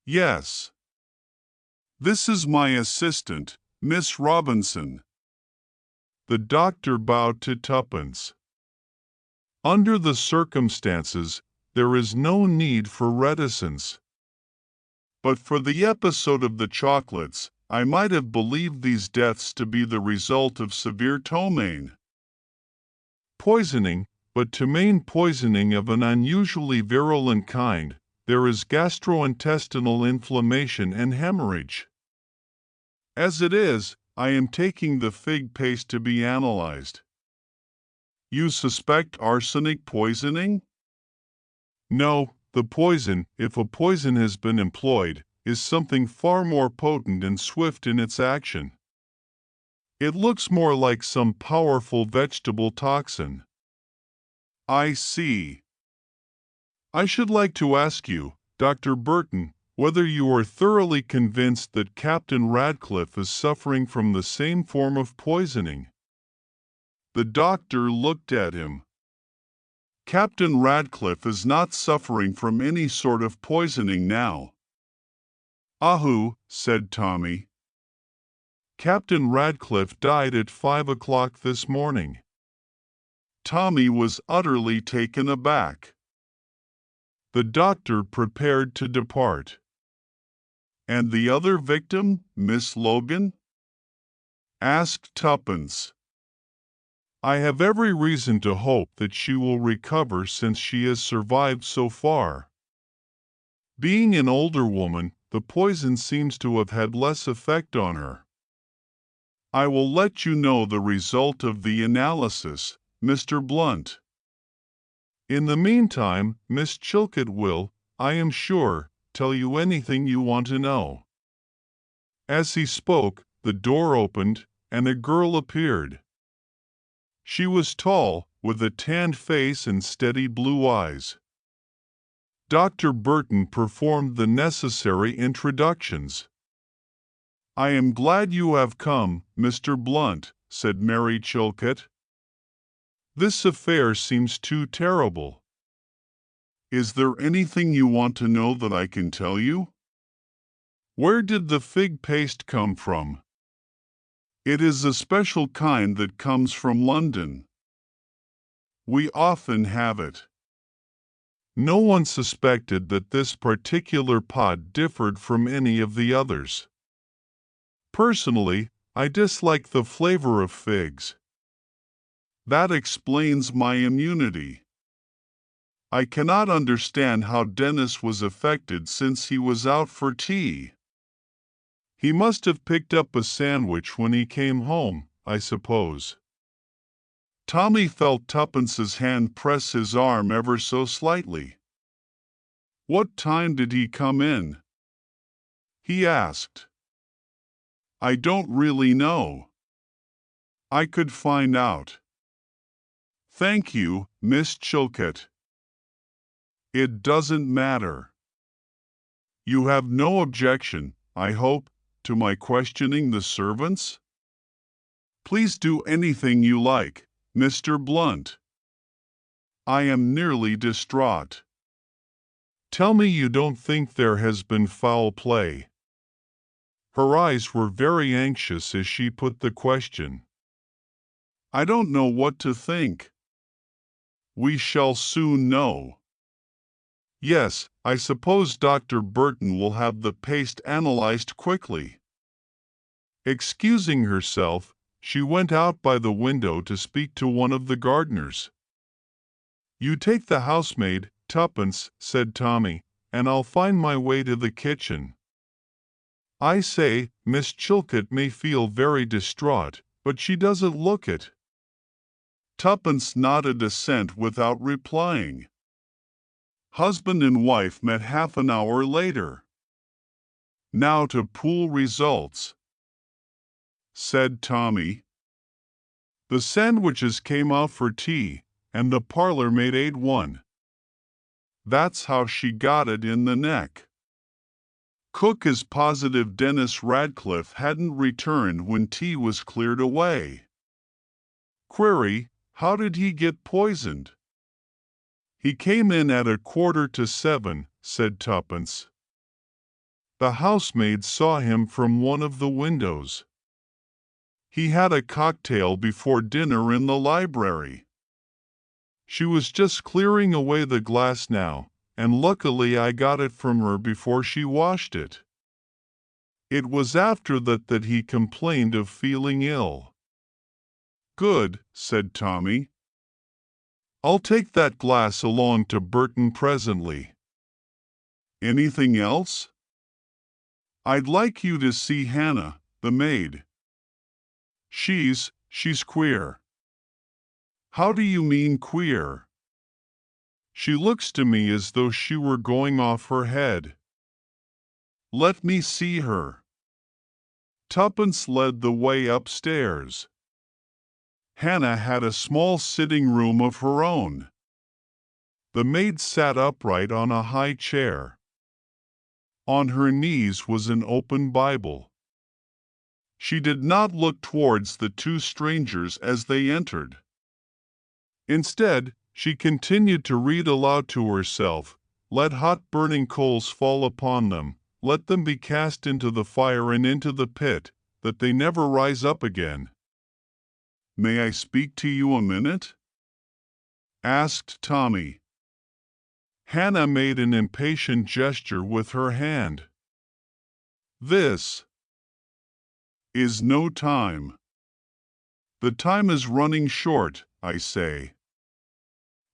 "Yes." "This is my assistant, Miss Robinson." The doctor bowed to Tuppence. "Under the circumstances, there is no need for reticence. But for the episode of the chocolates, I might have believed these deaths to be the result of severe ptomaine poisoning, but ptomaine poisoning of an unusually virulent kind. There is gastrointestinal inflammation and hemorrhage. As it is, I am taking the fig paste to be analyzed." "You suspect arsenic poisoning?" "No, the poison, if a poison has been employed, is something far more potent and swift in its action. It looks more like some powerful vegetable toxin." "I see." "I should like to ask you, Dr. Burton, whether you are thoroughly convinced that Captain Radcliffe is suffering from the same form of poisoning." The doctor looked at him. "Captain Radcliffe is not suffering from any sort of poisoning now." "Ahu," said Tommy. "Captain Radcliffe died at 5 o'clock this morning." Tommy was utterly taken aback. The doctor prepared to depart. "And the other victim, Miss Logan?" asked Tuppence. "I have every reason to hope that she will recover since she has survived so far. Being an older woman, the poison seems to have had less effect on her. I will let you know the result of the analysis, Mr. Blunt. In the meantime, Miss Chilcot will, I am sure, tell you anything you want to know." As he spoke, the door opened, and a girl appeared. She was tall, with a tanned face and steady blue eyes. Dr. Burton performed the necessary introductions. "I am glad you have come, Mr. Blunt," said Mary Chilcot. "This affair seems too terrible. Is there anything you want to know that I can tell you? Where did the fig paste come from?" "It is a special kind that comes from London. We often have it." No one suspected that this particular pod differed from any of the others. "Personally, I dislike the flavor of figs." "That explains my immunity. I cannot understand how Dennis was affected since he was out for tea." "He must have picked up a sandwich when he came home, I suppose." Tommy felt Tuppence's hand press his arm ever so slightly. "What time did he come in?" he asked. "I don't really know. I could find out." "Thank you, Miss Chilcot." "It doesn't matter." "You have no objection, I hope, to my questioning the servants?" "Please do anything you like, Mr. Blunt. I am nearly distraught." "Tell me you don't think there has been foul play." Her eyes were very anxious as she put the question. "I don't know what to think." "We shall soon know." "Yes, I suppose Dr. Burton will have the paste analyzed quickly." Excusing herself, she went out by the window to speak to one of the gardeners. "You take the housemaid, twopence," said Tommy, "and I'll find my way to the kitchen. I say, Miss Chilcot may feel very distraught, but she doesn't look it." Twopence nodded assent without replying. Husband and wife met half an hour later. "Now to pool results," said Tommy. The sandwiches came out for tea, and the parlor maid ate one. That's how she got it in the neck. Cook is positive Dennis Radcliffe hadn't returned when tea was cleared away. Query, how did he get poisoned? "He came in at 6:45, said Twopence. "The housemaid saw him from one of the windows. He had a cocktail before dinner in the library. She was just clearing away the glass now, and luckily I got it from her before she washed it. It was after that he complained of feeling ill." "Good," said Tommy. "I'll take that glass along to Burton presently. Anything else?" "I'd like you to see Hannah, the maid. She's queer." "How do you mean queer?" "She looks to me as though she were going off her head." "Let me see her." Twopence led the way upstairs. Hannah had a small sitting room of her own. The maid sat upright on a high chair. On her knees was an open Bible. She did not look towards the two strangers as they entered. Instead, she continued to read aloud to herself, "Let hot burning coals fall upon them, let them be cast into the fire and into the pit, that they never rise up again." "May I speak to you a minute?" asked Tommy. Hannah made an impatient gesture with her hand. "This is no time. The time is running short, I say.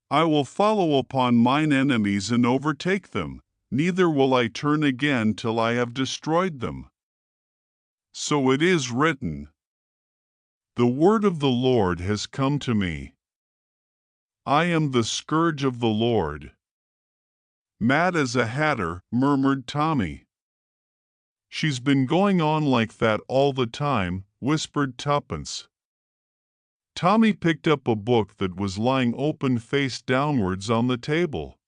I will follow upon mine enemies and overtake them, neither will I turn again till I have destroyed them. So it is written. The word of the Lord has come to me. I am the scourge of the Lord." "Mad as a hatter," murmured Tommy. "She's been going on like that all the time," whispered Twopence. Tommy picked up a book that was lying open face downwards on the table.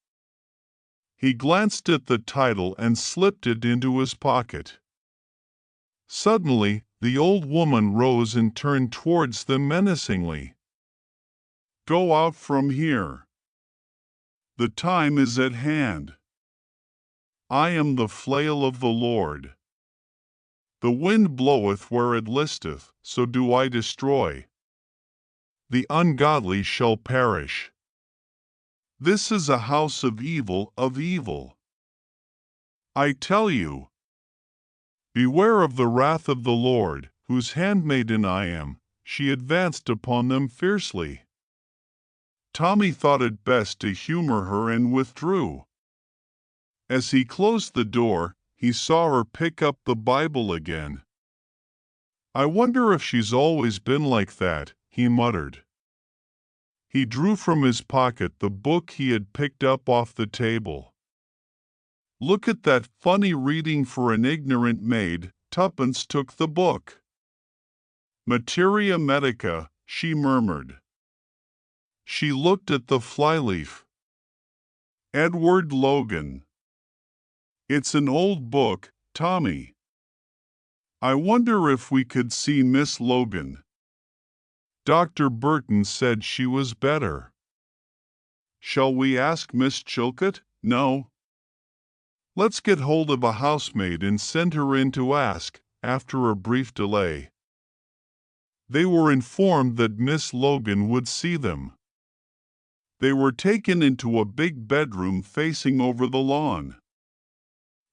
He glanced at the title and slipped it into his pocket. Suddenly, the old woman rose and turned towards them menacingly. "Go out from here. The time is at hand. I am the flail of the Lord. The wind bloweth where it listeth, so do I destroy. The ungodly shall perish. This is a house of evil, of evil. I tell you, beware of the wrath of the Lord, whose handmaiden I am." She advanced upon them fiercely. Tommy thought it best to humor her and withdrew. As he closed the door, he saw her pick up the Bible again. "I wonder if she's always been like that," he muttered. He drew from his pocket the book he had picked up off the table. "Look at that funny reading for an ignorant maid." Twopence took the book. "Materia Medica," she murmured. She looked at the flyleaf. "Edward Logan." "It's an old book, Tommy. I wonder if we could see Miss Logan. Dr. Burton said she was better. Shall we ask Miss Chilcot? No. Let's get hold of a housemaid and send her in to ask." After a brief delay, they were informed that Miss Logan would see them. They were taken into a big bedroom facing over the lawn.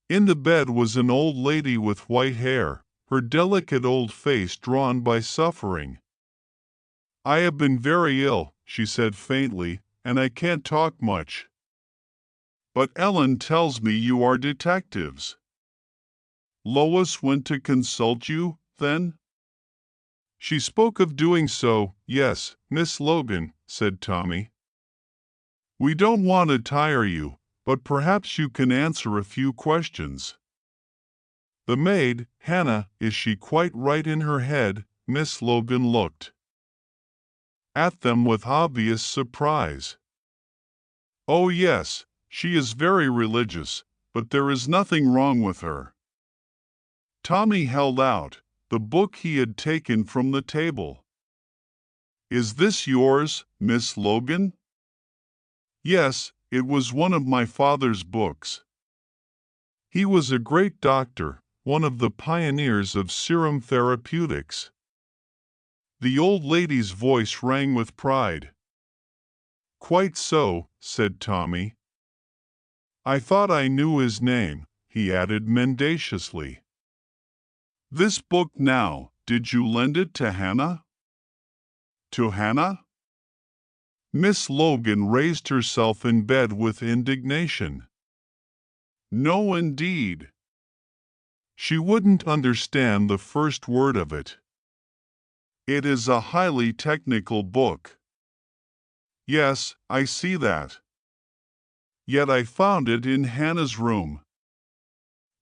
In the bed was an old lady with white hair. her delicate old face drawn by suffering. "I have been very ill," she said faintly, "and I can't talk much. But Ellen tells me you are detectives. Lois went to consult you, then?" "She spoke of doing so, yes, Miss Logan," said Tommy. "We don't want to tire you, but perhaps you can answer a few questions. The maid, Hannah, is she quite right in her head?" Miss Logan looked at them with obvious surprise. "Oh yes, she is very religious, but there is nothing wrong with her." Tommy held out the book he had taken from the table. "Is this yours, Miss Logan?" "Yes, it was one of my father's books. He was a great doctor, one of the pioneers of serum therapeutics." The old lady's voice rang with pride. "Quite so," said Tommy. "I thought I knew his name," he added mendaciously. "This book now, did you lend it to Hannah?" "To Hannah?" Miss Logan raised herself in bed with indignation. "No, indeed. She wouldn't understand the first word of it. It is a highly technical book." "Yes, I see that. Yet I found it in Hannah's room."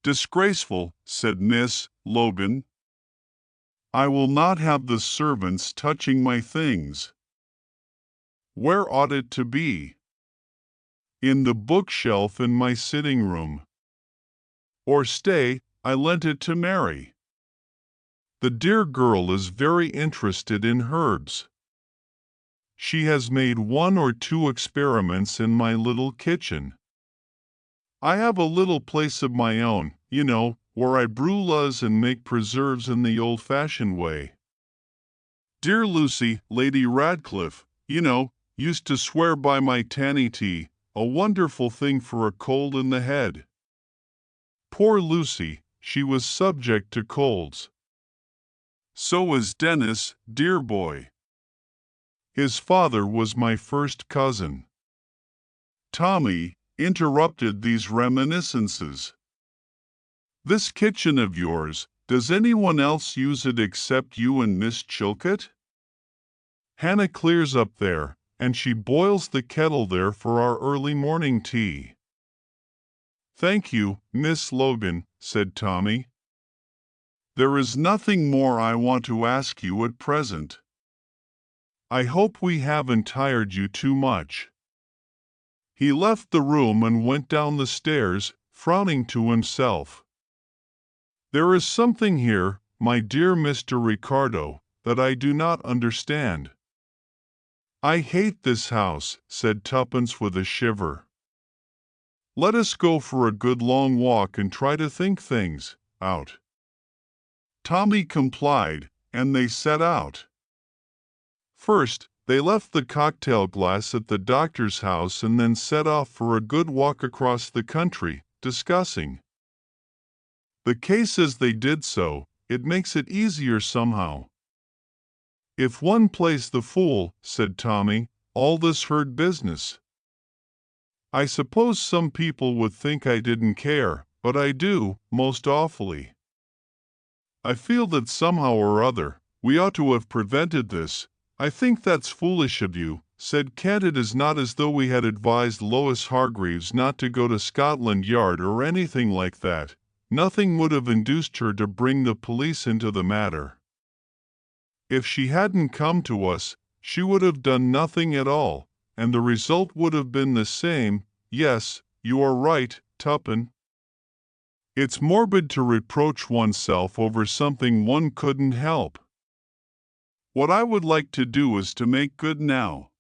"Disgraceful," said Miss Logan. "I will not have the servants touching my things." "Where ought it to be?" "In the bookshelf in my sitting room. Or stay, I lent it to Mary. The dear girl is very interested in herbs. She has made 1 or 2 experiments in my little kitchen. I have a little place of my own, you know, where I brew laws and make preserves in the old-fashioned way. Dear Lucy, Lady Radcliffe, you know, used to swear by my tanny tea, a wonderful thing for a cold in the head. Poor Lucy, she was subject to colds. So was Dennis, dear boy. His father was my first cousin." Tommy interrupted these reminiscences. "This kitchen of yours, does anyone else use it except you and Miss Chilcot?" "Hannah clears up there, and she boils the kettle there for our early morning tea." "Thank you, Miss Logan," said Tommy. "There is nothing more I want to ask you at present. I hope we haven't tired you too much." He left the room and went down the stairs, frowning to himself. "There is something here, my dear Mr. Ricardo, that I do not understand." "I hate this house," said Tuppence with a shiver. "Let us go for a good long walk and try to think things out." Tommy complied, and they set out. First, they left the cocktail glass at the doctor's house and then set off for a good walk across the country, discussing the case as they did so. It makes it easier somehow. "If one plays the fool," said Tommy, "all this herd business. I suppose some people would think I didn't care, but I do, most awfully. I feel that somehow or other, we ought to have prevented this." "I think that's foolish of you," said Kent. "It is not as though we had advised Lois Hargreaves not to go to Scotland Yard or anything like that. Nothing would have induced her to bring the police into the matter. If she hadn't come to us, she would have done nothing at all, and the result would have been the same. Yes, you are right, Tuppen. It's morbid to reproach oneself over something one couldn't help. What I would like to do is to make good now.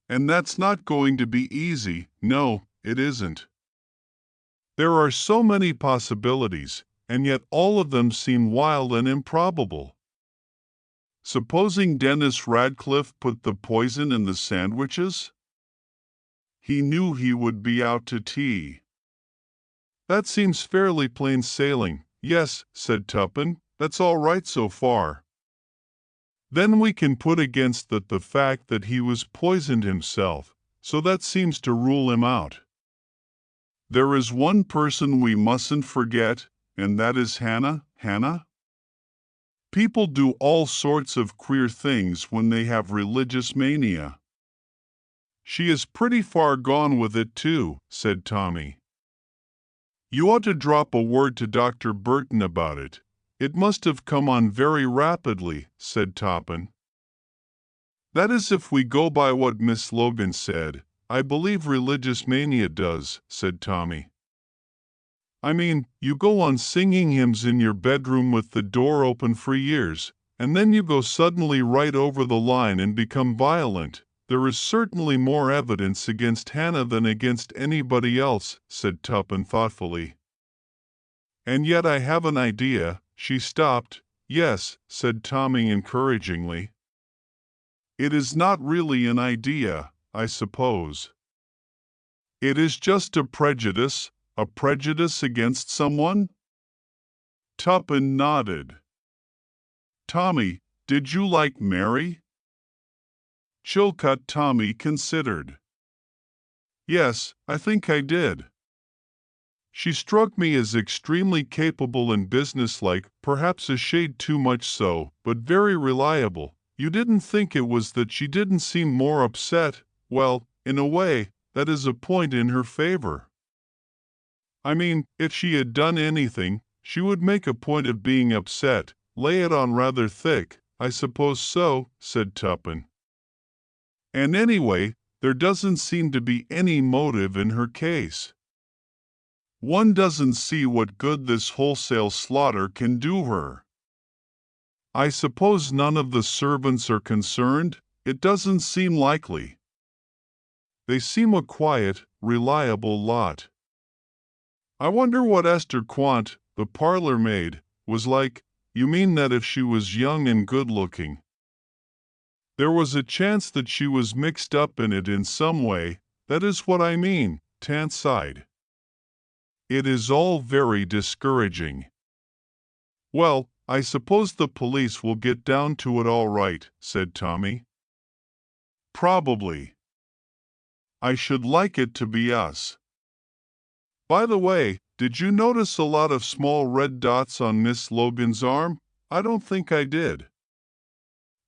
And that's not going to be easy. No, it isn't. There are so many possibilities, and yet all of them seem wild and improbable. Supposing Dennis Radcliffe put the poison in the sandwiches? He knew he would be out to tea. That seems fairly plain sailing, Yes, said Tuppen, that's all right so far. Then we can put against that the fact that he was poisoned himself, so that seems to rule him out. There is one person we mustn't forget, and that is Hannah. Hannah? People do all sorts of queer things when they have religious mania. She is pretty far gone with it too, said Tommy. You ought to drop a word to Dr. Burton about it. It must have come on very rapidly, said Toppin. That is if we go by what Miss Logan said. I believe religious mania does, said Tommy. I mean, you go on singing hymns in your bedroom with the door open for years, and then you go suddenly right over the line and become violent. There is certainly more evidence against Hannah than against anybody else, said Tuppen thoughtfully. And yet I have an idea. She stopped. Yes, said Tommy encouragingly. It is not really an idea, I suppose. It is just a prejudice against someone? Tuppen nodded. Tommy, did you like Mary? Chilcot Tommy considered. Yes, I think I did. She struck me as extremely capable and businesslike, perhaps a shade too much so, but very reliable. You didn't think it was that she didn't seem more upset? Well, in a way, that is a point in her favor. I mean, if she had done anything, she would make a point of being upset, lay it on rather thick. I suppose so, said Tuppen. And anyway, there doesn't seem to be any motive in her case. One doesn't see what good this wholesale slaughter can do her. I suppose none of the servants are concerned? It doesn't seem likely. They seem a quiet, reliable lot. I wonder what Esther Quant, the parlor maid, was like. You mean that if she was young and good-looking? There was a chance that she was mixed up in it in some way. That is what I mean, Tant sighed. It is all very discouraging. Well, I suppose the police will get down to it all right, said Tommy. Probably. I should like it to be us. By the way, did you notice a lot of small red dots on Miss Logan's arm? I don't think I did.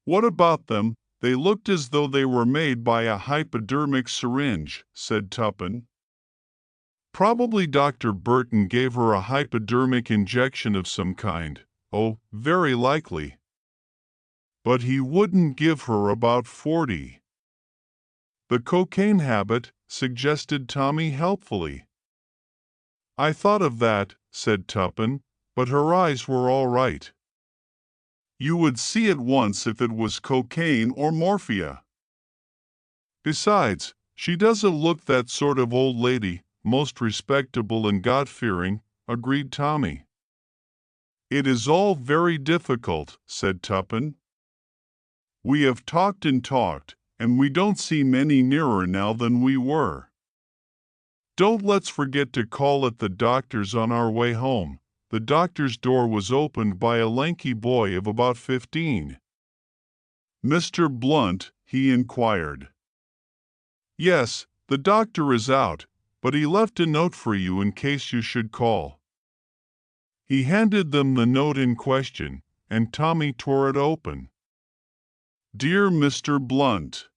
What about them? They looked as though they were made by a hypodermic syringe, said Tuppen. Probably Dr. Burton gave her a hypodermic injection of some kind. Oh, very likely. But he wouldn't give her about 40. The cocaine habit, suggested Tommy helpfully. I thought of that, said Tuppen, but her eyes were all right. You would see at once if it was cocaine or morphia. Besides, she doesn't look that sort of old lady, most respectable and God-fearing, agreed Tommy. It is all very difficult, said Tuppen. We have talked and talked, and we don't seem any nearer now than we were. Don't let's forget to call at the doctor's on our way home. The doctor's door was opened by a lanky boy of about 15. Mr. Blunt, he inquired. Yes, the doctor is out, but he left a note for you in case you should call. He handed them the note in question, and Tommy tore it open. Dear Mr. Blunt,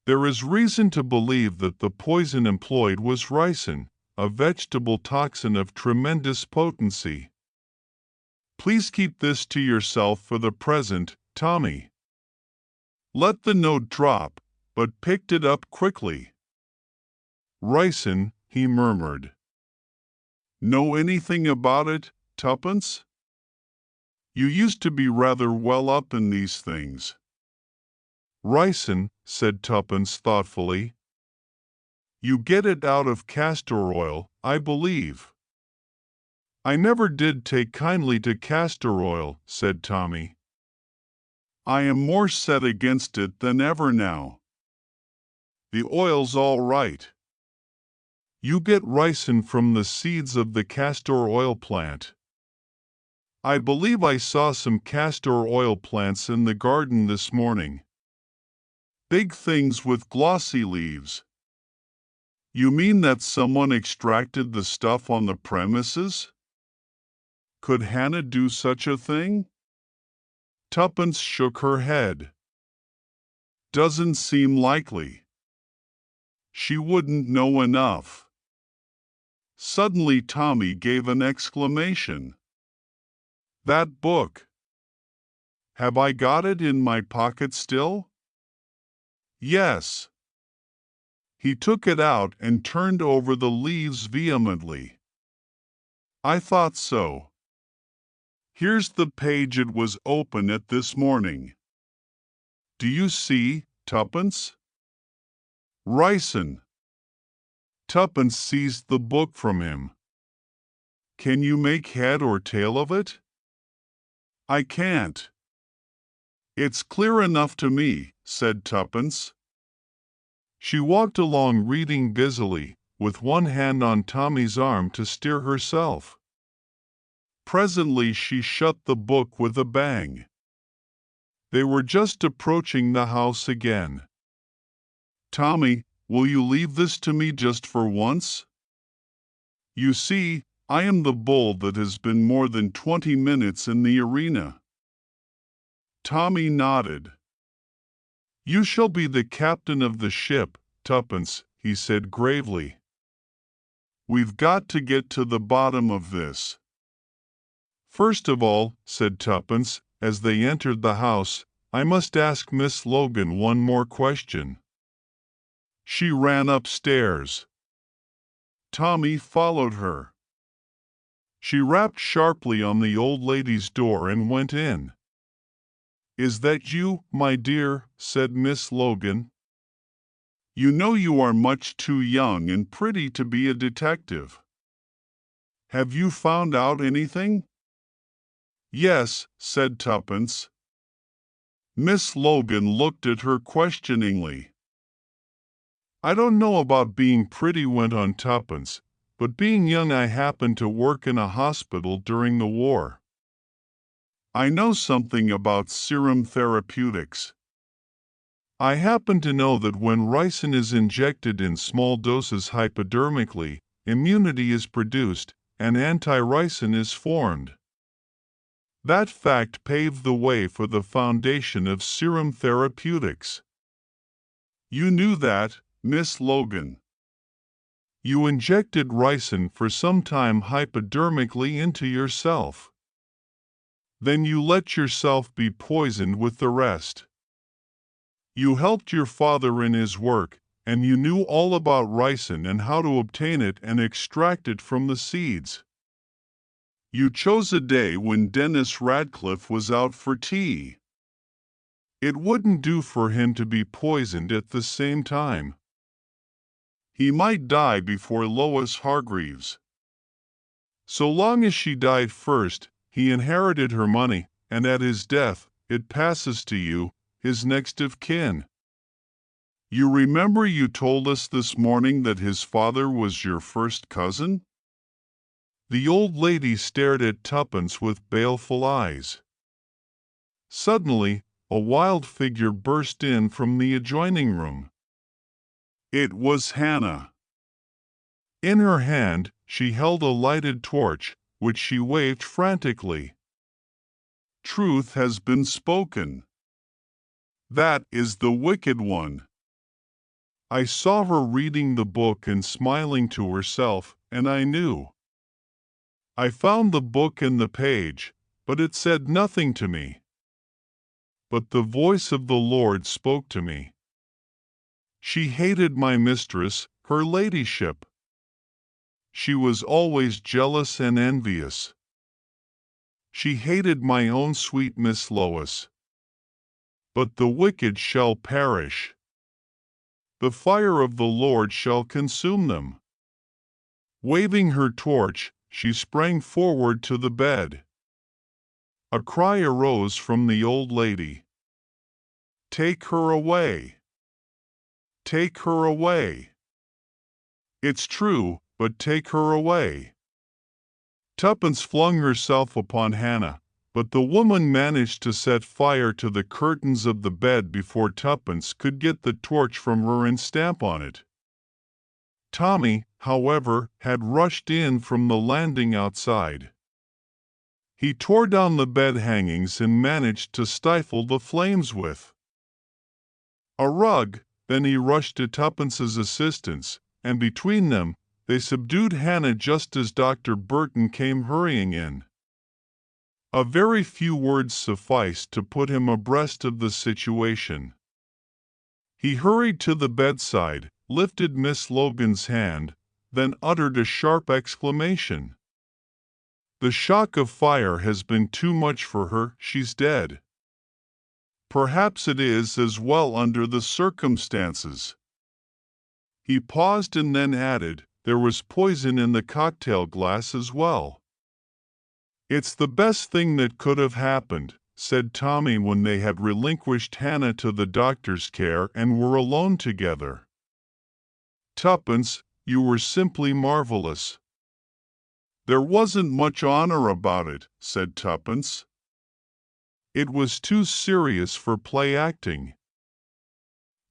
there is reason to believe that the poison employed was ricin, a vegetable toxin of tremendous potency. Please keep this to yourself for the present, Tommy. Let the note drop, but picked it up quickly. Ricin, he murmured. Know anything about it, Tuppence? You used to be rather well up in these things. Ricin, said Tuppence thoughtfully. You get it out of castor oil, I believe. I never did take kindly to castor oil, said Tommy. I am more set against it than ever now. The oil's all right. You get ricin from the seeds of the castor oil plant. I believe I saw some castor oil plants in the garden this morning. Big things with glossy leaves. You mean that someone extracted the stuff on the premises? Could Hannah do such a thing? Tuppence shook her head. Doesn't seem likely. She wouldn't know enough. Suddenly Tommy gave an exclamation. That book! Have I got it in my pocket still? Yes. He took it out and turned over the leaves vehemently. I thought so. Here's the page it was open at this morning. Do you see, Tuppence? Ricin. Tuppence seized the book from him. Can you make head or tail of it? I can't. It's clear enough to me, said Tuppence. She walked along reading busily, with one hand on Tommy's arm to steer herself. Presently she shut the book with a bang. They were just approaching the house again. Tommy, will you leave this to me just for once? You see, I am the bull that has been more than 20 minutes in the arena. Tommy nodded. You shall be the captain of the ship, Tuppence, he said gravely. We've got to get to the bottom of this. First of all, said Tuppence, as they entered the house, I must ask Miss Logan one more question. She ran upstairs. Tommy followed her. She rapped sharply on the old lady's door and went in. Is that you, my dear? Said Miss Logan. You know you are much too young and pretty to be a detective. Have you found out anything? Yes, said Tuppence. Miss Logan looked at her questioningly. I don't know about being pretty, went on Tuppence, but being young, I happened to work in a hospital during the war. I know something about serum therapeutics. I happen to know that when ricin is injected in small doses hypodermically, immunity is produced and anti-ricin is formed. That fact paved the way for the foundation of serum therapeutics. You knew that, Miss Logan. You injected ricin for some time hypodermically into yourself. Then you let yourself be poisoned with the rest. You helped your father in his work, and you knew all about ricin and how to obtain it and extract it from the seeds. You chose a day when Dennis Radcliffe was out for tea. It wouldn't do for him to be poisoned at the same time. He might die before Lois Hargreaves. So long as she died first, he inherited her money, and at his death, it passes to you, his next of kin. You remember you told us this morning that his father was your first cousin? The old lady stared at Tuppence with baleful eyes. Suddenly, a wild figure burst in from the adjoining room. It was Hannah. In her hand, she held a lighted torch, which she waved frantically. Truth has been spoken. That is the wicked one. I saw her reading the book and smiling to herself, and I knew. I found the book and the page, but it said nothing to me. But the voice of the Lord spoke to me. She hated my mistress, her ladyship. She was always jealous and envious. She hated my own sweet Miss Lois. But the wicked shall perish. The fire of the Lord shall consume them. Waving her torch, she sprang forward to the bed. A cry arose from the old lady. Take her away. Take her away. It's true, but take her away. Tuppence flung herself upon Hannah, but the woman managed to set fire to the curtains of the bed before Tuppence could get the torch from her and stamp on it. Tommy, however, had rushed in from the landing outside. He tore down the bed hangings and managed to stifle the flames with a rug. Then he rushed to Tuppence's assistance, and between them, they subdued Hannah just as Dr. Burton came hurrying in. A very few words sufficed to put him abreast of the situation. He hurried to the bedside, lifted Miss Logan's hand, then uttered a sharp exclamation. "The shock of fire has been too much for her, she's dead." "Perhaps it is as well under the circumstances." He paused and then added, "There was poison in the cocktail glass as well." "It's the best thing that could have happened," said Tommy when they had relinquished Hannah to the doctor's care and were alone together. "Tuppence, you were simply marvelous." "There wasn't much honor about it," said Tuppence. "It was too serious for play acting.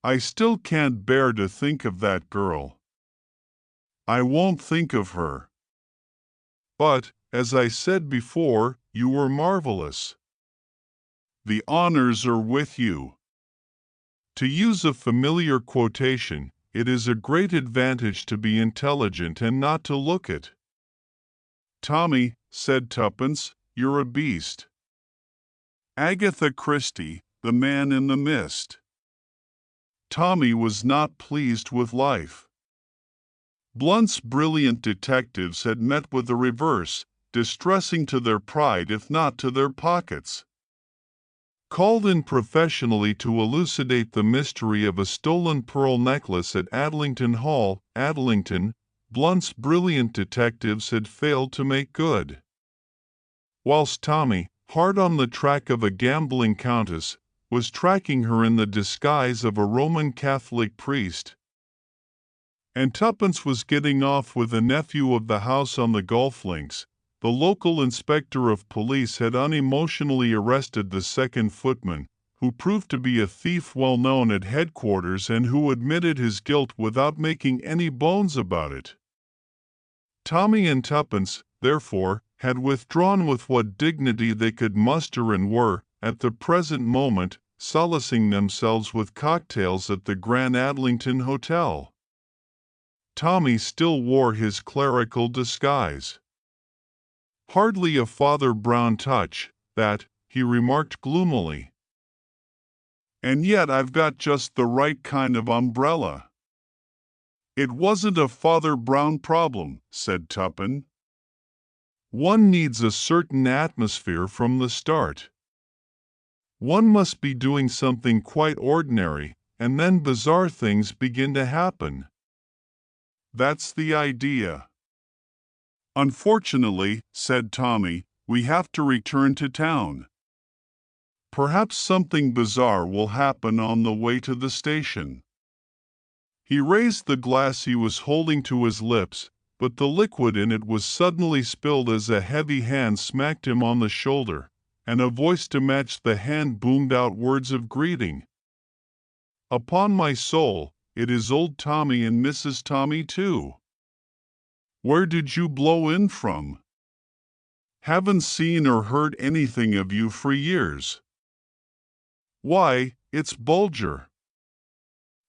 I still can't bear to think of that girl." "I won't think of her." "But, as I said before, you were marvelous." "The honors are with you." To use a familiar quotation, it is a great advantage to be intelligent and not to look it. "Tommy," said Tuppence, "you're a beast." Agatha Christie, The Man in the Mist. Tommy was not pleased with life. Blunt's brilliant detectives had met with a reverse, distressing to their pride if not to their pockets. Called in professionally to elucidate the mystery of a stolen pearl necklace at Adlington Hall, Adlington, Blunt's brilliant detectives had failed to make good. Whilst Tommy, hard on the track of a gambling countess, was tracking her in the disguise of a Roman Catholic priest, and Tuppence was getting off with a nephew of the house on the golf links, the local inspector of police had unemotionally arrested the second footman, who proved to be a thief well known at headquarters and who admitted his guilt without making any bones about it. Tommy and Tuppence, therefore, had withdrawn with what dignity they could muster and were, at the present moment, solacing themselves with cocktails at the Grand Adlington Hotel. Tommy still wore his clerical disguise. "Hardly a Father Brown touch, that," he remarked gloomily. "And yet I've got just the right kind of umbrella." "It wasn't a Father Brown problem," said Tuppence. "One needs a certain atmosphere from the start. One must be doing something quite ordinary, and then bizarre things begin to happen. That's the idea." "Unfortunately," said Tommy, "we have to return to town. Perhaps something bizarre will happen on the way to the station." He raised the glass he was holding to his lips, but the liquid in it was suddenly spilled as a heavy hand smacked him on the shoulder, and a voice to match the hand boomed out words of greeting. "Upon my soul, it is old Tommy and Mrs. Tommy too. Where did you blow in from? Haven't seen or heard anything of you for years." "Why, it's Bulger,"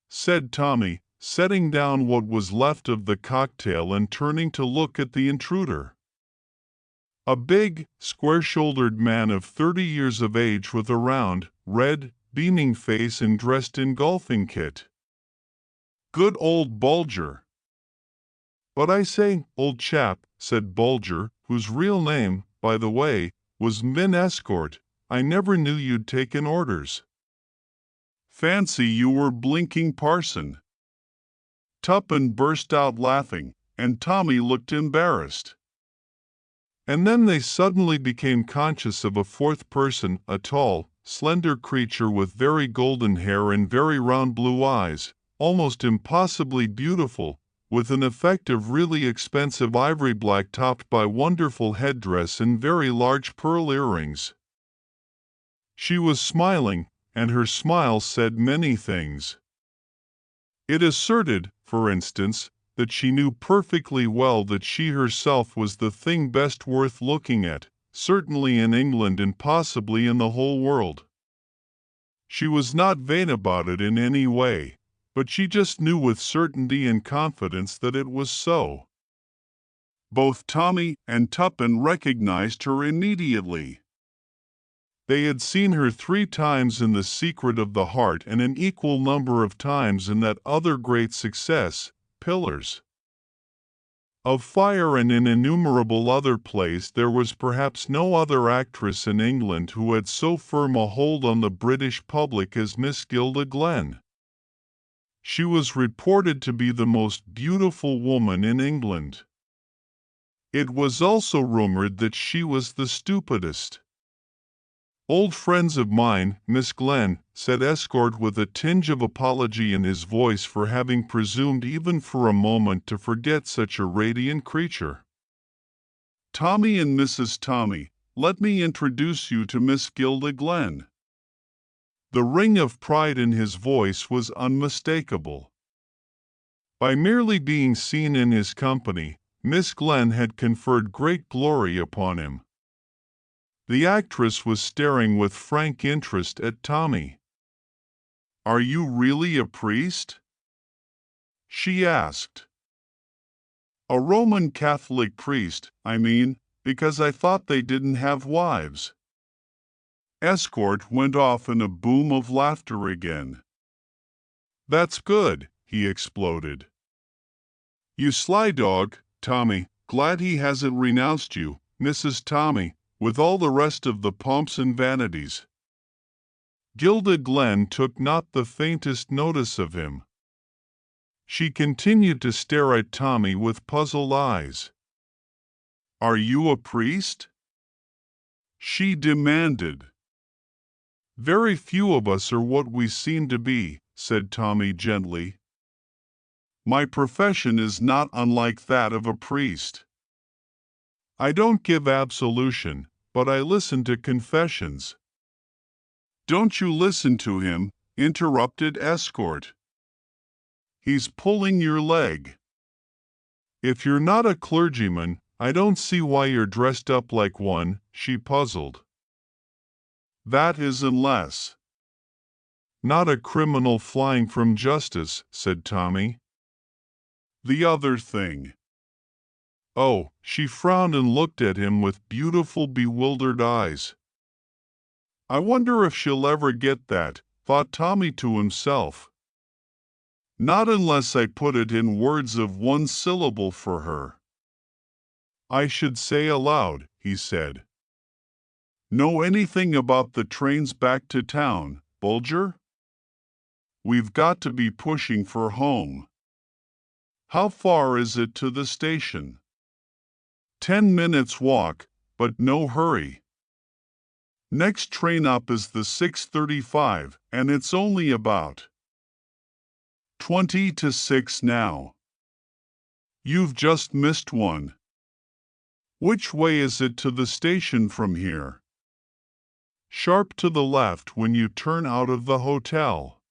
said Tommy, setting down what was left of the cocktail and turning to look at the intruder. A big, square-shouldered man of 30 years of age with a round, red, beaming face and dressed in golfing kit. "Good old Bulger." "But I say, old chap," said Bulger, whose real name, by the way, was Min Escort, "I never knew you'd taken orders." "Fancy you were blinking parson." Tuppence burst out laughing, and Tommy looked embarrassed. And then they suddenly became conscious of a fourth person, a tall, slender creature with very golden hair and very round blue eyes, almost impossibly beautiful, with an effect of really expensive ivory black topped by wonderful headdress and very large pearl earrings. She was smiling, and her smile said many things. It asserted, for instance, that she knew perfectly well that she herself was the thing best worth looking at, certainly in England and possibly in the whole world. She was not vain about it in any way, but she just knew with certainty and confidence that it was so. Both Tommy and Tuppen recognized her immediately. They had seen her 3 times in The Secret of the Heart and an equal number of times in that other great success, Pillars of Fire, and in innumerable other plays. There was perhaps no other actress in England who had so firm a hold on the British public as Miss Gilda Glenn. She was reported to be the most beautiful woman in England. It was also rumored that she was the stupidest. "Old friends of mine, Miss Glenn," said Escort with a tinge of apology in his voice for having presumed even for a moment to forget such a radiant creature. "Tommy and Mrs. Tommy, let me introduce you to Miss Gilda Glenn." The ring of pride in his voice was unmistakable. By merely being seen in his company, Miss Glenn had conferred great glory upon him. The actress was staring with frank interest at Tommy. "Are you really a priest?" she asked. "A Roman Catholic priest, I mean, because I thought they didn't have wives." Escort went off in a boom of laughter again. "That's good," he exploded. "You sly dog, Tommy, glad he hasn't renounced you, Mrs. Tommy, with all the rest of the pomps and vanities." Gilda Glenn took not the faintest notice of him. She continued to stare at Tommy with puzzled eyes. "Are you a priest?" she demanded. "Very few of us are what we seem to be," said Tommy gently. "My profession is not unlike that of a priest. I don't give absolution, but I listen to confessions." "Don't you listen to him," interrupted Escort. "He's pulling your leg." "If you're not a clergyman, I don't see why you're dressed up like one," she puzzled. "That is unless—" "Not a criminal flying from justice," said Tommy. "The other thing." "Oh," she frowned and looked at him with beautiful, bewildered eyes. "I wonder if she'll ever get that," thought Tommy to himself. "Not unless I put it in words of 1 syllable for her." "I should say aloud," he said. "Know anything about the trains back to town, Bulger? We've got to be pushing for home. How far is it to the station?" 10 minutes walk, but no hurry. Next train up is the 6:35, and it's only about 20 to 6 now. You've just missed one. Which way is it to the station from here?" "Sharp to the left when you turn out of the hotel."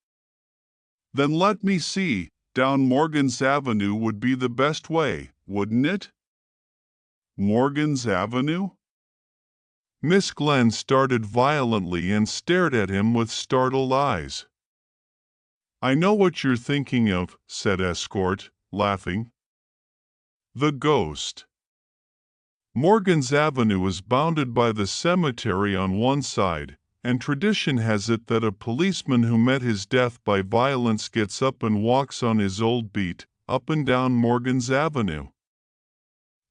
"Then let me see, down Morgan's Avenue would be the best way, wouldn't it?" "Morgan's Avenue?" Miss Glenn started violently and stared at him with startled eyes. "I know what you're thinking of," said Escort, laughing. "The Ghost." Morgan's Avenue is bounded by the cemetery on one side, and tradition has it that a policeman who met his death by violence gets up and walks on his old beat, up and down Morgan's Avenue.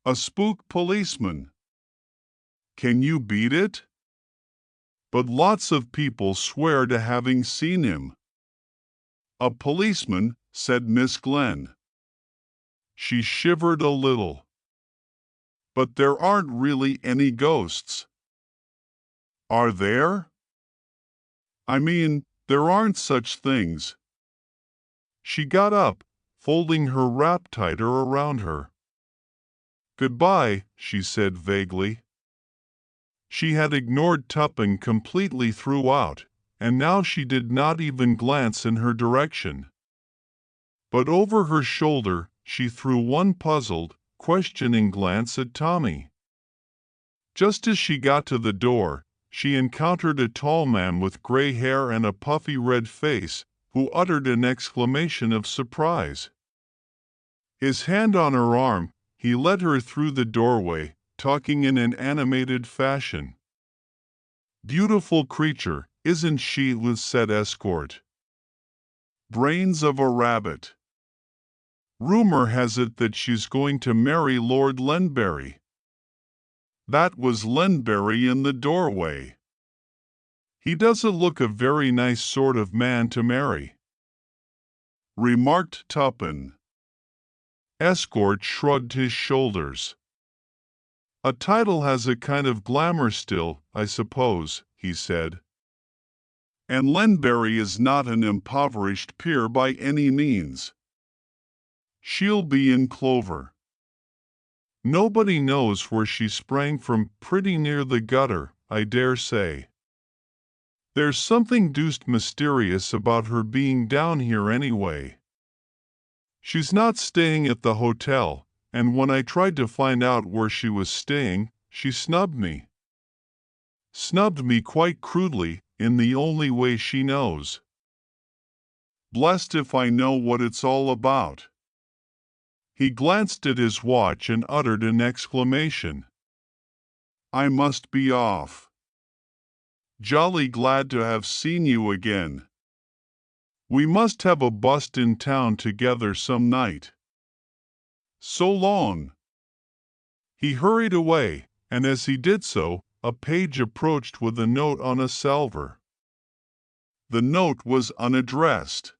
A spook policeman. Can you beat it? But lots of people swear to having seen him. "A policeman," said Miss Glenn. She shivered a little. "But there aren't really any ghosts." "Are there?" "I mean, there aren't such things." She got up, folding her wrap tighter around her. "Goodbye," she said vaguely. She had ignored Tuppen completely throughout, and now she did not even glance in her direction. But over her shoulder, she threw one puzzled, questioning glance at Tommy. Just as she got to the door, she encountered a tall man with gray hair and a puffy red face, who uttered an exclamation of surprise. His hand on her arm, he led her through the doorway, talking in an animated fashion. "Beautiful creature, isn't she?" said escort. "Brains of a rabbit. Rumor has it that she's going to marry Lord Lenbury." That was Lenbury in the doorway. "He doesn't look a very nice sort of man to marry," remarked Tuppen. Escort shrugged his shoulders. "A title has a kind of glamour still, I suppose," he said. "And Lenbury is not an impoverished peer by any means. She'll be in clover. Nobody knows where she sprang from, pretty near the gutter, I dare say. There's something deuced mysterious about her being down here anyway. She's not staying at the hotel, and when I tried to find out where she was staying, she snubbed me. Snubbed me quite crudely, in the only way she knows. Blessed if I know what it's all about." He glanced at his watch and uttered an exclamation. "I must be off. Jolly glad to have seen you again. We must have a bust in town together some night. So long." He hurried away, and as he did so, a page approached with a note on a salver. The note was unaddressed.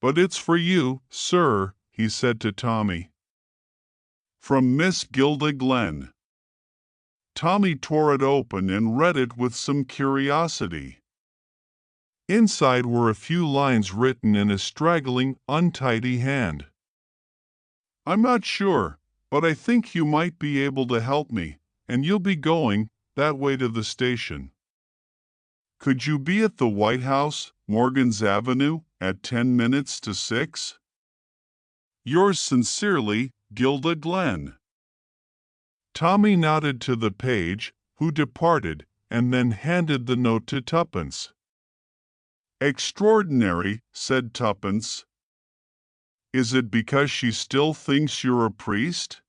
"But it's for you, sir," he said to Tommy. "From Miss Gilda Glenn." Tommy tore it open and read it with some curiosity. Inside were a few lines written in a straggling, untidy hand. "I'm not sure, but I think you might be able to help me, and you'll be going that way to the station. Could you be at the White House, Morgan's Avenue, at 10 minutes to 6? Yours sincerely, Gilda Glenn." Tommy nodded to the page, who departed, and then handed the note to Tuppence. "Extraordinary," said Tuppence. "Is it because she still thinks you're a priest?"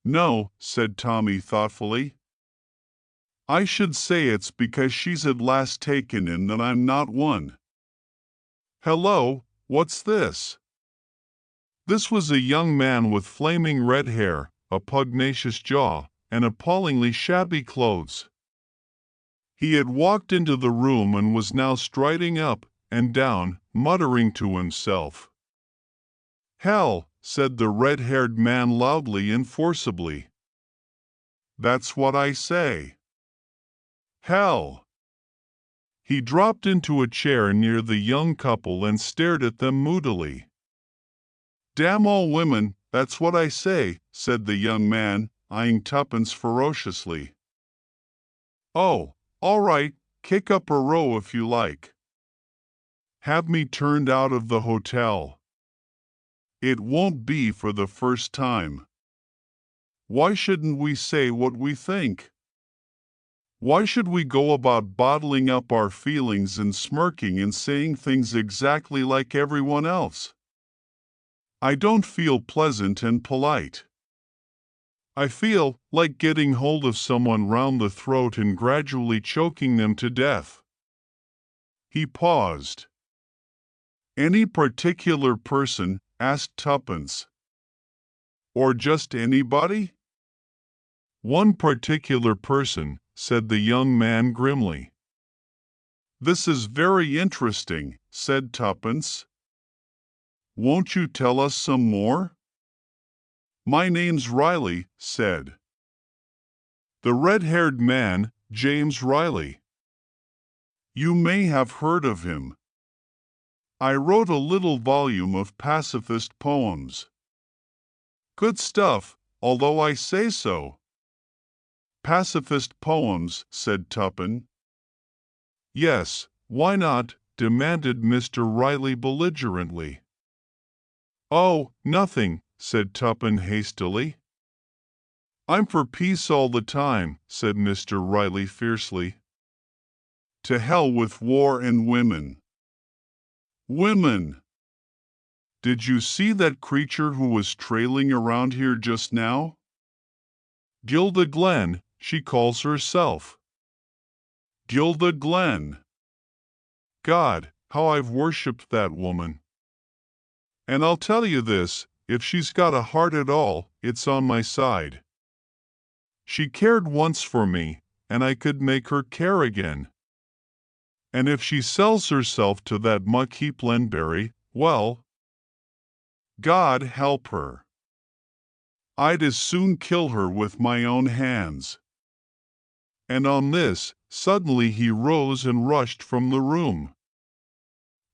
"No," said Tommy thoughtfully. "I should say it's because she's at last taken in that I'm not one. Hello, what's this?" This was a young man with flaming red hair, a pugnacious jaw, and appallingly shabby clothes. He had walked into the room and was now striding up and down, muttering to himself. "Hell," said the red-haired man loudly and forcibly. "That's what I say. Hell!" He dropped into a chair near the young couple and stared at them moodily. "Damn all women, that's what I say," said the young man, eyeing Tuppence ferociously. "Oh, all right, kick up a row if you like. Have me turned out of the hotel. It won't be for the first time. Why shouldn't we say what we think? Why should we go about bottling up our feelings and smirking and saying things exactly like everyone else? I don't feel pleasant and polite. I feel like getting hold of someone round the throat and gradually choking them to death." He paused. "Any particular person?" asked Tuppence. "Or just anybody?" "One particular person," said the young man grimly. "This is very interesting," said Tuppence. "Won't you tell us some more?" "My name's Riley," said the red-haired man, James Riley. "You may have heard of him." I wrote a little volume of pacifist poems. Good stuff, although I say so. Pacifist poems, said Tuppen. Yes, why not? Demanded Mr. Riley belligerently. Oh, nothing, said Tuppen hastily. I'm for peace all the time, said Mr. Riley fiercely. To hell with war and women. Women! Did you see that creature who was trailing around here just now? Gilda Glenn, she calls herself. Gilda Glenn! God, how I've worshipped that woman. And I'll tell you this, if she's got a heart at all, it's on my side. She cared once for me, and I could make her care again. And if she sells herself to that muck-heap Lenberry, well, God help her. I'd as soon kill her with my own hands. And on this, suddenly he rose and rushed from the room.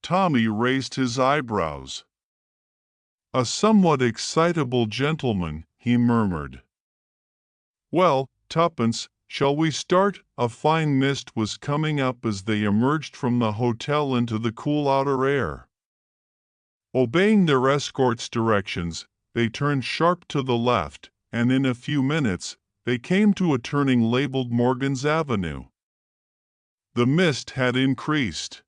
Tommy raised his eyebrows. A somewhat excitable gentleman, he murmured. Well, Tuppence, shall we start? A fine mist was coming up as they emerged from the hotel into the cool outer air. Obeying their escort's directions, they turned sharp to the left, and in a few minutes, they came to a turning labeled Morgan's Avenue. The mist had increased.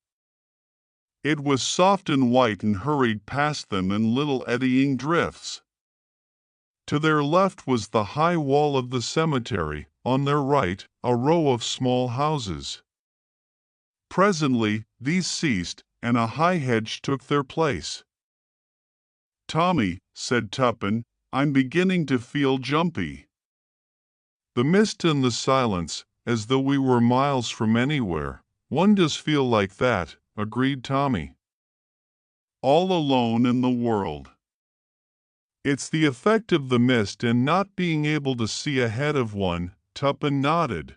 It was soft and white and hurried past them in little eddying drifts. To their left was the high wall of the cemetery, on their right, a row of small houses. Presently, these ceased, and a high hedge took their place. Tommy, said Tuppen, I'm beginning to feel jumpy. The mist and the silence, as though we were miles from anywhere. One does feel like that, agreed Tommy. All alone in the world. It's the effect of the mist and not being able to see ahead of one, Tuppen nodded.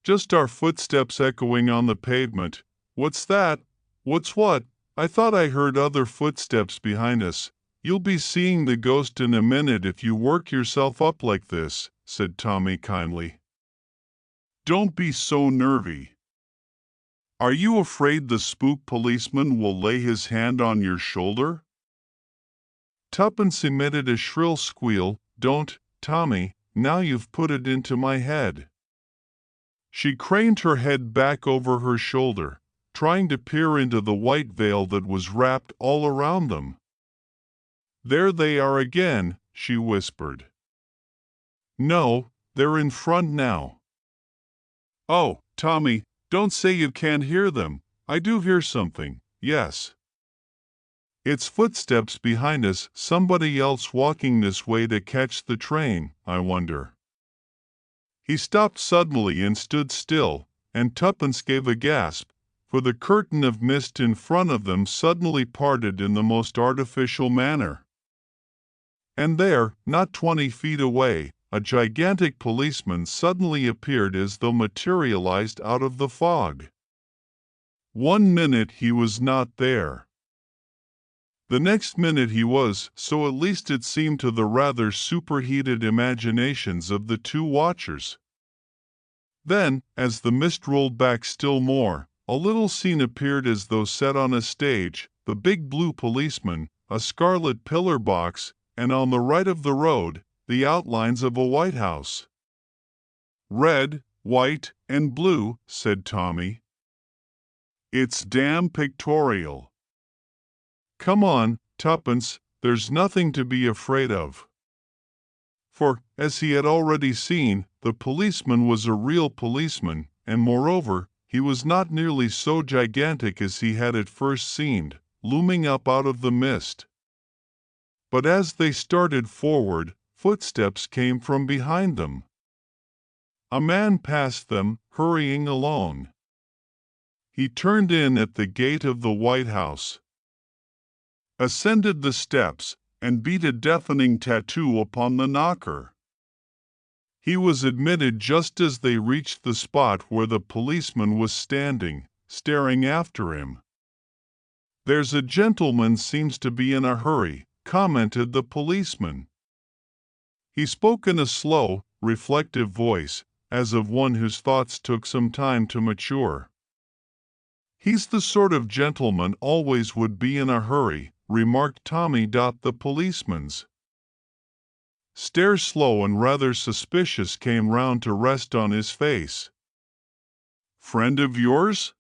Just our footsteps echoing on the pavement. What's that? What's what? I thought I heard other footsteps behind us. You'll be seeing the ghost in a minute if you work yourself up like this, said Tommy kindly. Don't be so nervy. Are you afraid the spook policeman will lay his hand on your shoulder? Tuppence emitted a shrill squeal. Don't, Tommy, now you've put it into my head. She craned her head back over her shoulder, trying to peer into the white veil that was wrapped all around them. There they are again, she whispered. No, they're in front now. Oh, Tommy, don't say you can't hear them. I do hear something, yes. It's footsteps behind us, somebody else walking this way to catch the train, I wonder. He stopped suddenly and stood still, and Tuppence gave a gasp, for the curtain of mist in front of them suddenly parted in the most artificial manner. And there, not 20 feet away, a gigantic policeman suddenly appeared as though materialized out of the fog. 1 minute he was not there. The next minute he was, so at least it seemed to the rather superheated imaginations of the two watchers. Then, as the mist rolled back still more, a little scene appeared as though set on a stage, the big blue policeman, a scarlet pillar box, and on the right of the road, the outlines of a White House. Red, white, and blue, said Tommy. It's damn pictorial. Come on, Tuppence, there's nothing to be afraid of. For, as he had already seen, the policeman was a real policeman, and moreover, he was not nearly so gigantic as he had at first seemed, looming up out of the mist. But as they started forward, footsteps came from behind them. A man passed them, hurrying along. He turned in at the gate of the White House, ascended the steps, and beat a deafening tattoo upon the knocker. He was admitted just as they reached the spot where the policeman was standing, staring after him. "There's a gentleman seems to be in a hurry," commented the policeman. He spoke in a slow, reflective voice, as of one whose thoughts took some time to mature. "He's the sort of gentleman always would be in a hurry," remarked Tommy. The policeman's stare, slow and rather suspicious, came round to rest on his face. "Friend of yours?"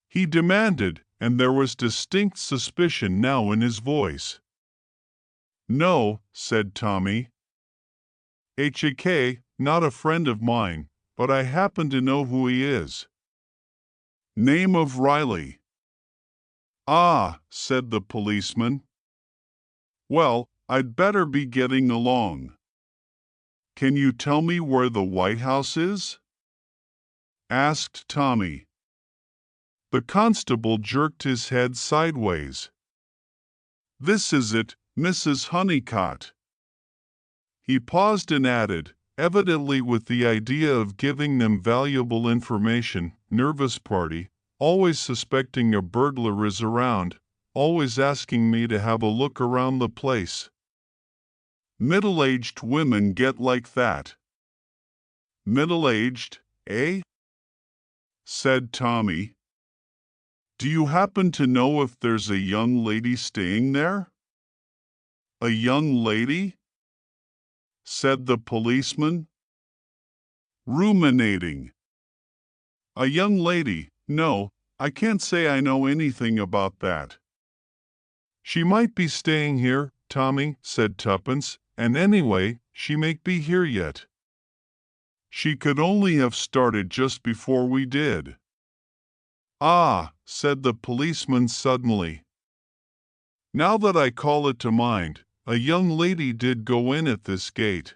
he demanded, and there was distinct suspicion now in his voice. "No," said Tommy. "H.A.K., not a friend of mine, but I happen to know who he is." "Name of Riley." "Ah," said the policeman. "Well, I'd better be getting along. Can you tell me where the White House is?" asked Tommy. The constable jerked his head sideways. "This is it, Mrs. Honeycutt." He paused and added, evidently with the idea of giving them valuable information, "Nervous party, always suspecting a burglar is around, always asking me to have a look around the place." "Middle-aged women get like that." "Middle-aged, eh?" said Tommy. "Do you happen to know if there's a young lady staying there?" "A young lady?" said the policeman, ruminating. "A young lady, no, I can't say I know anything about that." "She might be staying here," Tommy said Tuppence, "and anyway, she may be here yet. She could only have started just before we did." "Ah," said the policeman suddenly. "Now that I call it to mind, a young lady did go in at this gate.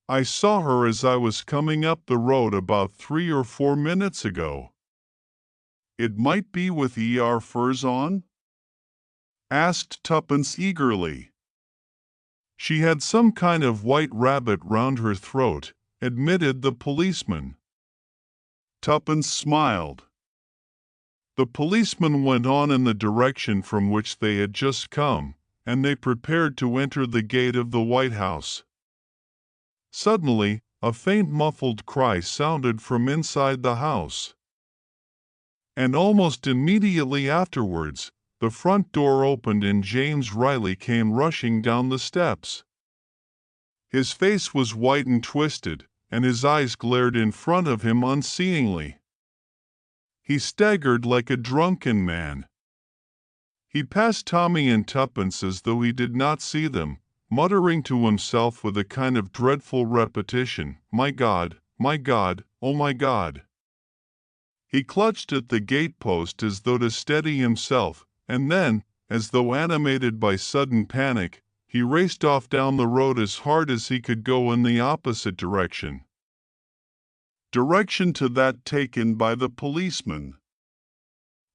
I saw her as I was coming up the road about 3 or 4 minutes ago." "It might be with furs on?" asked Tuppence eagerly. "She had some kind of white rabbit round her throat," admitted the policeman. Tuppence smiled. The policeman went on in the direction from which they had just come, and they prepared to enter the gate of the White House. Suddenly, a faint muffled cry sounded from inside the house. And almost immediately afterwards, the front door opened and James Riley came rushing down the steps. His face was white and twisted, and his eyes glared in front of him unseeingly. He staggered like a drunken man. He passed Tommy and Tuppence as though he did not see them, muttering to himself with a kind of dreadful repetition, my God, oh my God." He clutched at the gate-post as though to steady himself, and then, as though animated by sudden panic, he raced off down the road as hard as he could go in the opposite direction. Direction to that taken by the policeman.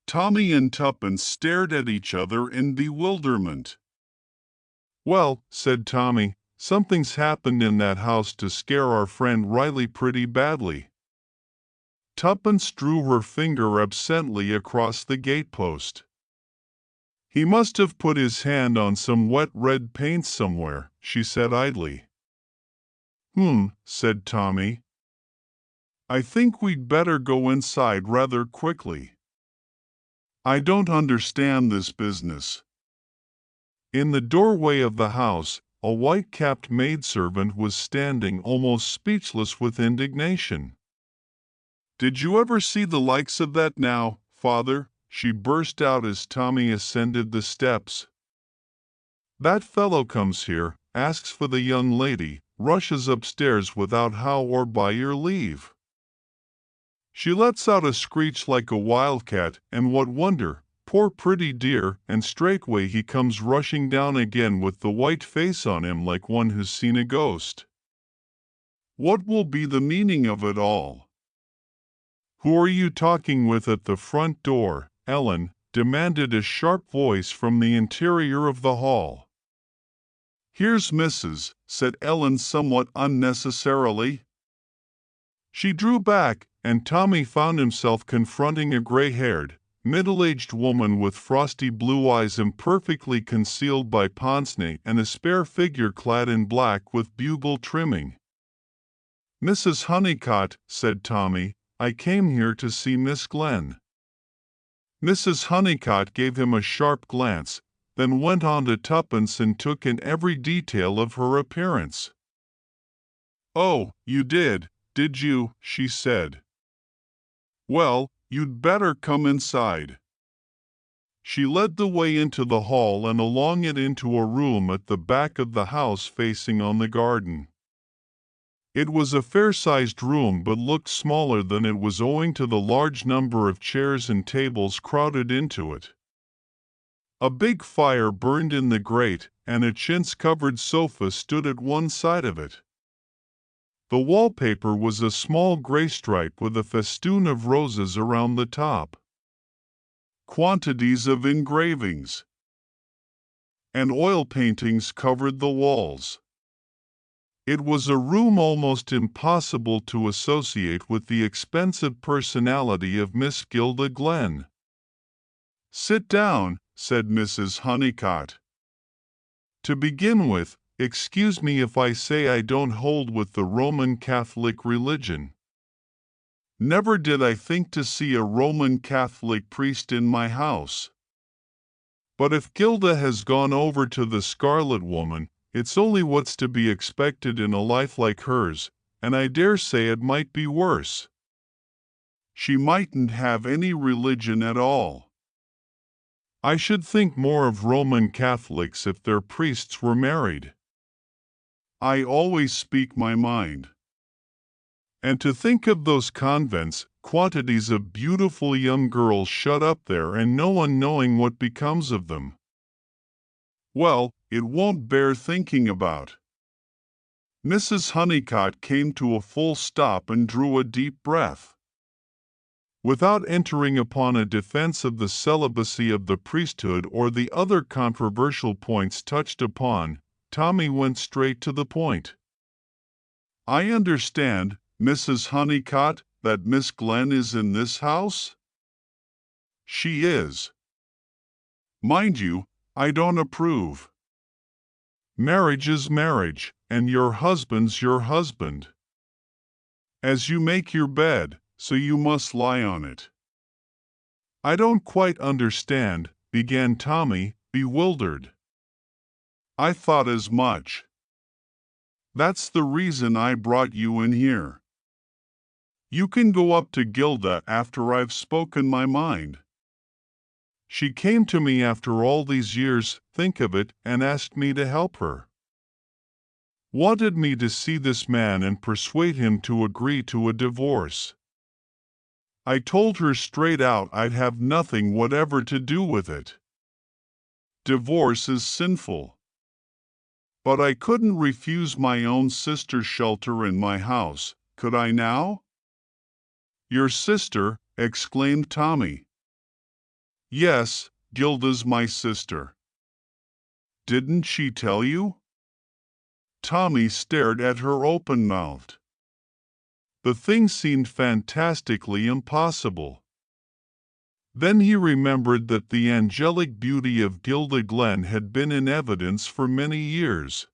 Tommy and Tuppence stared at each other in bewilderment. "Well," said Tommy, "something's happened in that house to scare our friend Riley pretty badly." Tuppence drew her finger absently across the gatepost. "He must have put his hand on some wet red paint somewhere," she said idly. Said Tommy. "I think we'd better go inside rather quickly. I don't understand this business." In the doorway of the house, a white-capped maidservant was standing almost speechless with indignation. "Did you ever see the likes of that now, father?" she burst out as Tommy ascended the steps. "That fellow comes here, asks for the young lady, rushes upstairs without how or by your leave. She lets out a screech like a wildcat, and what wonder, poor pretty dear, and straightway he comes rushing down again with the white face on him like one who's seen a ghost. What will be the meaning of it all?" "Who are you talking with at the front door, Ellen?" demanded a sharp voice from the interior of the hall. "Here's Mrs.," said Ellen somewhat unnecessarily. She drew back, and Tommy found himself confronting a gray-haired, middle-aged woman with frosty blue eyes imperfectly concealed by pince-nez and a spare figure clad in black with bugle trimming. "Mrs. Honeycutt," said Tommy, "I came here to see Miss Glen." Mrs. Honeycutt gave him a sharp glance, then went on to Tuppence and took in every detail of her appearance. "Oh, you did you?" she said. "Well, you'd better come inside." She led the way into the hall and along it into a room at the back of the house facing on the garden. It was a fair-sized room but looked smaller than it was owing to the large number of chairs and tables crowded into it. A big fire burned in the grate, and a chintz-covered sofa stood at one side of it. The wallpaper was a small gray stripe with a festoon of roses around the top. Quantities of engravings and oil paintings covered the walls. It was a room almost impossible to associate with the expensive personality of Miss Gilda Glen. "Sit down," said Mrs. Honeycutt. "To begin with, excuse me if I say I don't hold with the Roman Catholic religion. Never did I think to see a Roman Catholic priest in my house. But if Gilda has gone over to the Scarlet Woman, it's only what's to be expected in a life like hers, and I dare say it might be worse. She mightn't have any religion at all. I should think more of Roman Catholics if their priests were married. I always speak my mind. And to think of those convents, quantities of beautiful young girls shut up there and no one knowing what becomes of them. Well, it won't bear thinking about." Mrs. Honeycutt came to a full stop and drew a deep breath. Without entering upon a defense of the celibacy of the priesthood or the other controversial points touched upon, Tommy went straight to the point. "I understand, Mrs. Honeycutt, that Miss Glen is in this house?" "She is. Mind you, I don't approve. Marriage is marriage, and your husband's your husband. As you make your bed, so you must lie on it." "I don't quite understand," began Tommy, bewildered. "I thought as much. That's the reason I brought you in here. You can go up to Gilda after I've spoken my mind. She came to me after all these years, think of it, and asked me to help her. Wanted me to see this man and persuade him to agree to a divorce. I told her straight out I'd have nothing whatever to do with it. Divorce is sinful. But I couldn't refuse my own sister shelter in my house, could I now?" "Your sister?" exclaimed Tommy. "Yes, Gilda's my sister." "Didn't she tell you?" Tommy stared at her open-mouthed. The thing seemed fantastically impossible. Then he remembered that the angelic beauty of Gilda Glen had been in evidence for many years.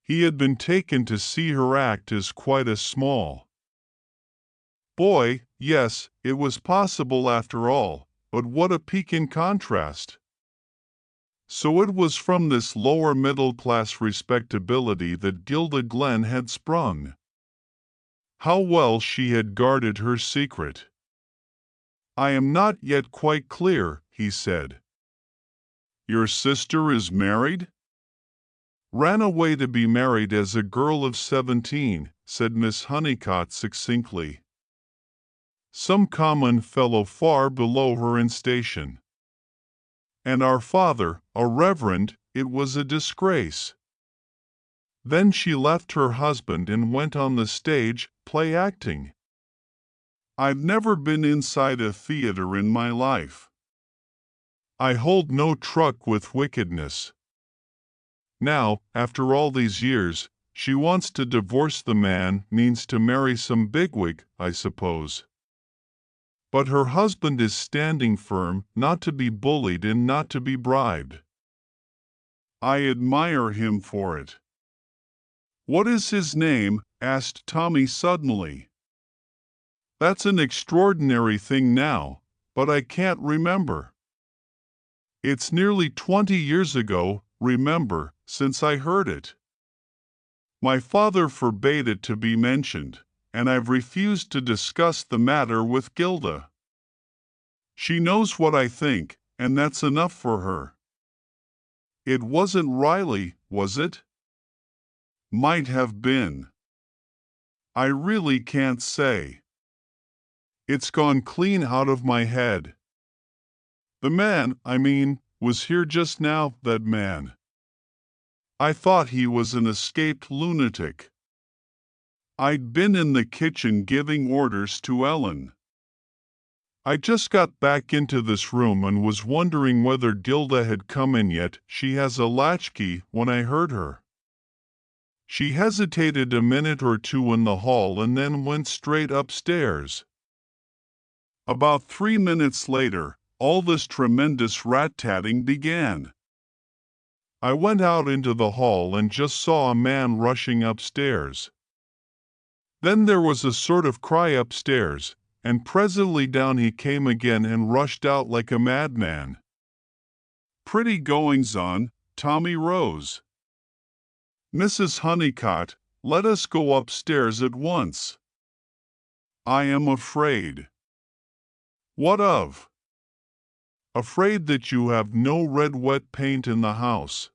He had been taken to see her act as quite a small boy. Yes, it was possible after all, but what a piquant contrast. So it was from this lower middle-class respectability that Gilda Glen had sprung. How well she had guarded her secret. "I am not yet quite clear," he said. "Your sister is married?" "Ran away to be married as a girl of 17, said Miss Honeycutt succinctly. "Some common fellow far below her in station. And our father, a reverend, it was a disgrace. Then she left her husband and went on the stage, play acting. I've never been inside a theater in my life. I hold no truck with wickedness. Now, after all these years, she wants to divorce the man, means to marry some bigwig, I suppose. but her husband is standing firm, not to be bullied and not to be bribed. I admire him for it." "What is his name?" asked Tommy suddenly. "That's an extraordinary thing now, but I can't remember. It's nearly 20 years ago, remember, since I heard it. My father forbade it to be mentioned, and I've refused to discuss the matter with Gilda. She knows what I think, and that's enough for her." "It wasn't Riley, was it?" "Might have been. I really can't say. It's gone clean out of my head. The man, I mean, was here just now, that man. I thought he was an escaped lunatic. I'd been in the kitchen giving orders to Ellen. I just got back into this room and was wondering whether Gilda had come in yet. She has a latchkey when I heard her. She hesitated a minute or two in the hall and then went straight upstairs. About 3 minutes later, all this tremendous rat-tatting began. I went out into the hall and just saw a man rushing upstairs. Then there was a sort of cry upstairs, and presently down he came again and rushed out like a madman. Pretty goings-on." Tommy rose. "Mrs. Honeycutt, let us go upstairs at once." "I am afraid." "What of?" "Afraid that you have no red wet paint in the house."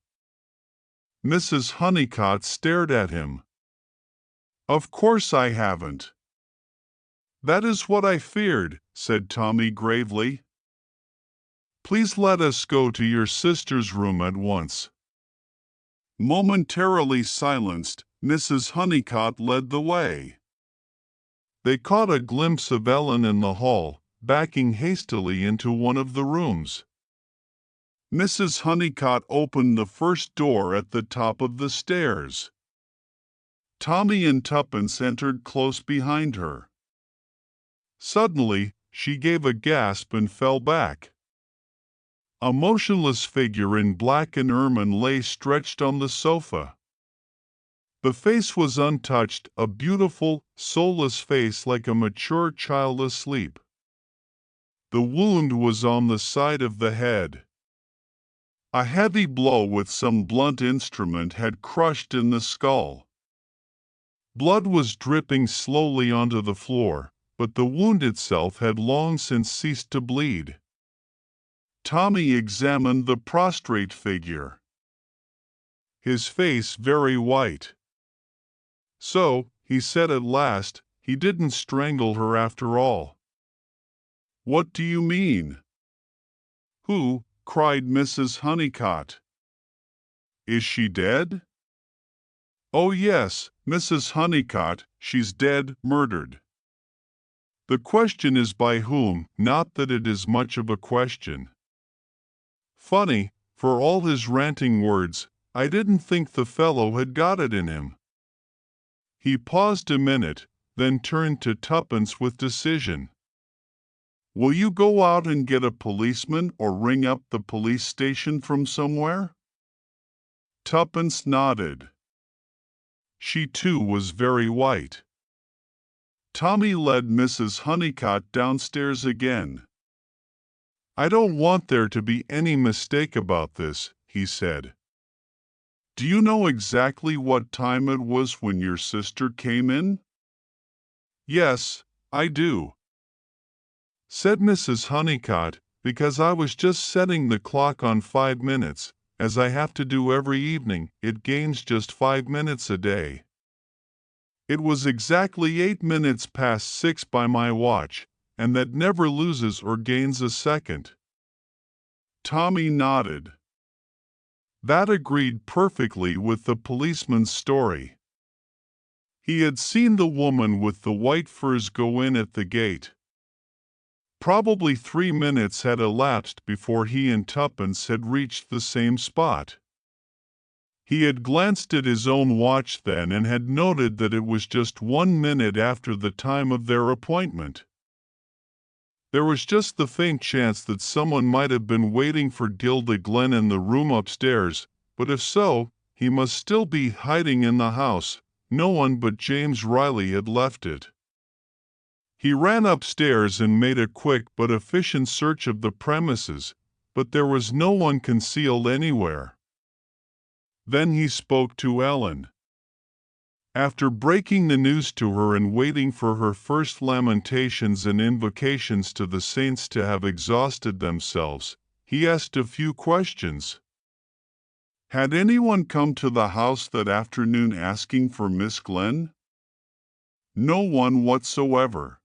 Mrs. Honeycutt stared at him. "Of course I haven't." "That is what I feared," said Tommy gravely. "Please let us go to your sister's room at once." Momentarily silenced, Mrs. Honeycutt led the way. They caught a glimpse of Ellen in the hall, backing hastily into one of the rooms. Mrs. Honeycutt opened the first door at the top of the stairs. Tommy and Tuppence entered close behind her. Suddenly, she gave a gasp and fell back. A motionless figure in black and ermine lay stretched on the sofa. The face was untouched, a beautiful, soulless face like a mature child asleep. The wound was on the side of the head. A heavy blow with some blunt instrument had crushed in the skull. Blood was dripping slowly onto the floor, but the wound itself had long since ceased to bleed. Tommy examined the prostrate figure. His face very white. "So," he said at last, "he didn't strangle her after all." "What do you mean?" "Who?" cried Mrs. Honeycutt. "Is she dead?" "Oh yes, Mrs. Honeycutt, she's dead, murdered." "The question is by whom, not that it is much of a question." Funny, for all his ranting words, I didn't think the fellow had got it in him. He paused a minute, then turned to Tuppence with decision. "Will you go out and get a policeman or ring up the police station from somewhere?" Tuppence nodded. She too was very white. Tommy led Mrs. Honeycutt downstairs again. "I don't want there to be any mistake about this," he said. "Do you know exactly what time it was when your sister came in?" "Yes, I do," said Mrs. Honeycutt, "because I was just setting the clock on 5 minutes, as I have to do every evening. It gains just 5 minutes a day. It was exactly 8 minutes past 6 by my watch, and that never loses or gains a second." Tommy nodded. That agreed perfectly with the policeman's story. He had seen the woman with the white furs go in at the gate. Probably 3 minutes had elapsed before he and Tuppence had reached the same spot. He had glanced at his own watch then and had noted that it was just 1 minute after the time of their appointment. There was just the faint chance that someone might have been waiting for Gilda Glenn in the room upstairs, but if so, he must still be hiding in the house. No one but James Riley had left it. He ran upstairs and made a quick but efficient search of the premises, but there was no one concealed anywhere. Then he spoke to Ellen. After breaking the news to her and waiting for her first lamentations and invocations to the saints to have exhausted themselves, he asked a few questions. Had anyone come to the house that afternoon asking for Miss Glenn? No one whatsoever.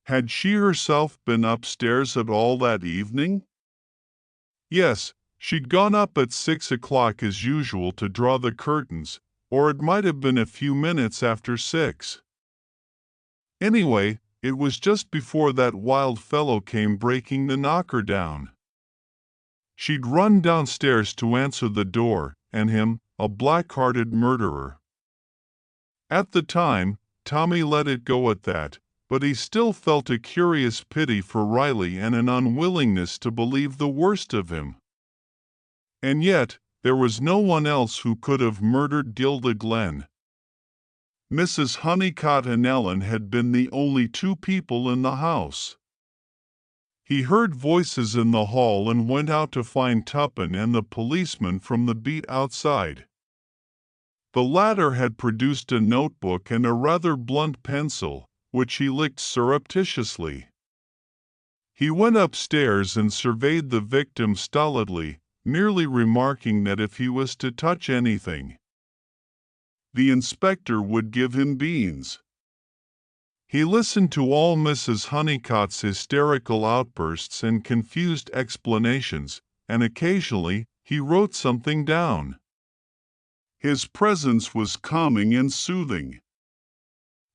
Had she herself been upstairs at all that evening? Yes, she'd gone up at 6 o'clock as usual to draw the curtains, or it might have been a few minutes after 6. Anyway, it was just before that wild fellow came breaking the knocker down. She'd run downstairs to answer the door, and him, a black-hearted murderer. At the time, Tommy let it go at that, but he still felt a curious pity for Riley and an unwillingness to believe the worst of him. And yet, there was no one else who could have murdered Gilda Glenn. Mrs. Honeycutt and Ellen had been the only two people in the house. He heard voices in the hall and went out to find Tuppen and the policeman from the beat outside. The latter had produced a notebook and a rather blunt pencil, which he licked surreptitiously. He went upstairs and surveyed the victim stolidly, merely remarking that if he was to touch anything, the inspector would give him beans. He listened to all Mrs. Honeycutt's hysterical outbursts and confused explanations, and occasionally he wrote something down. His presence was calming and soothing.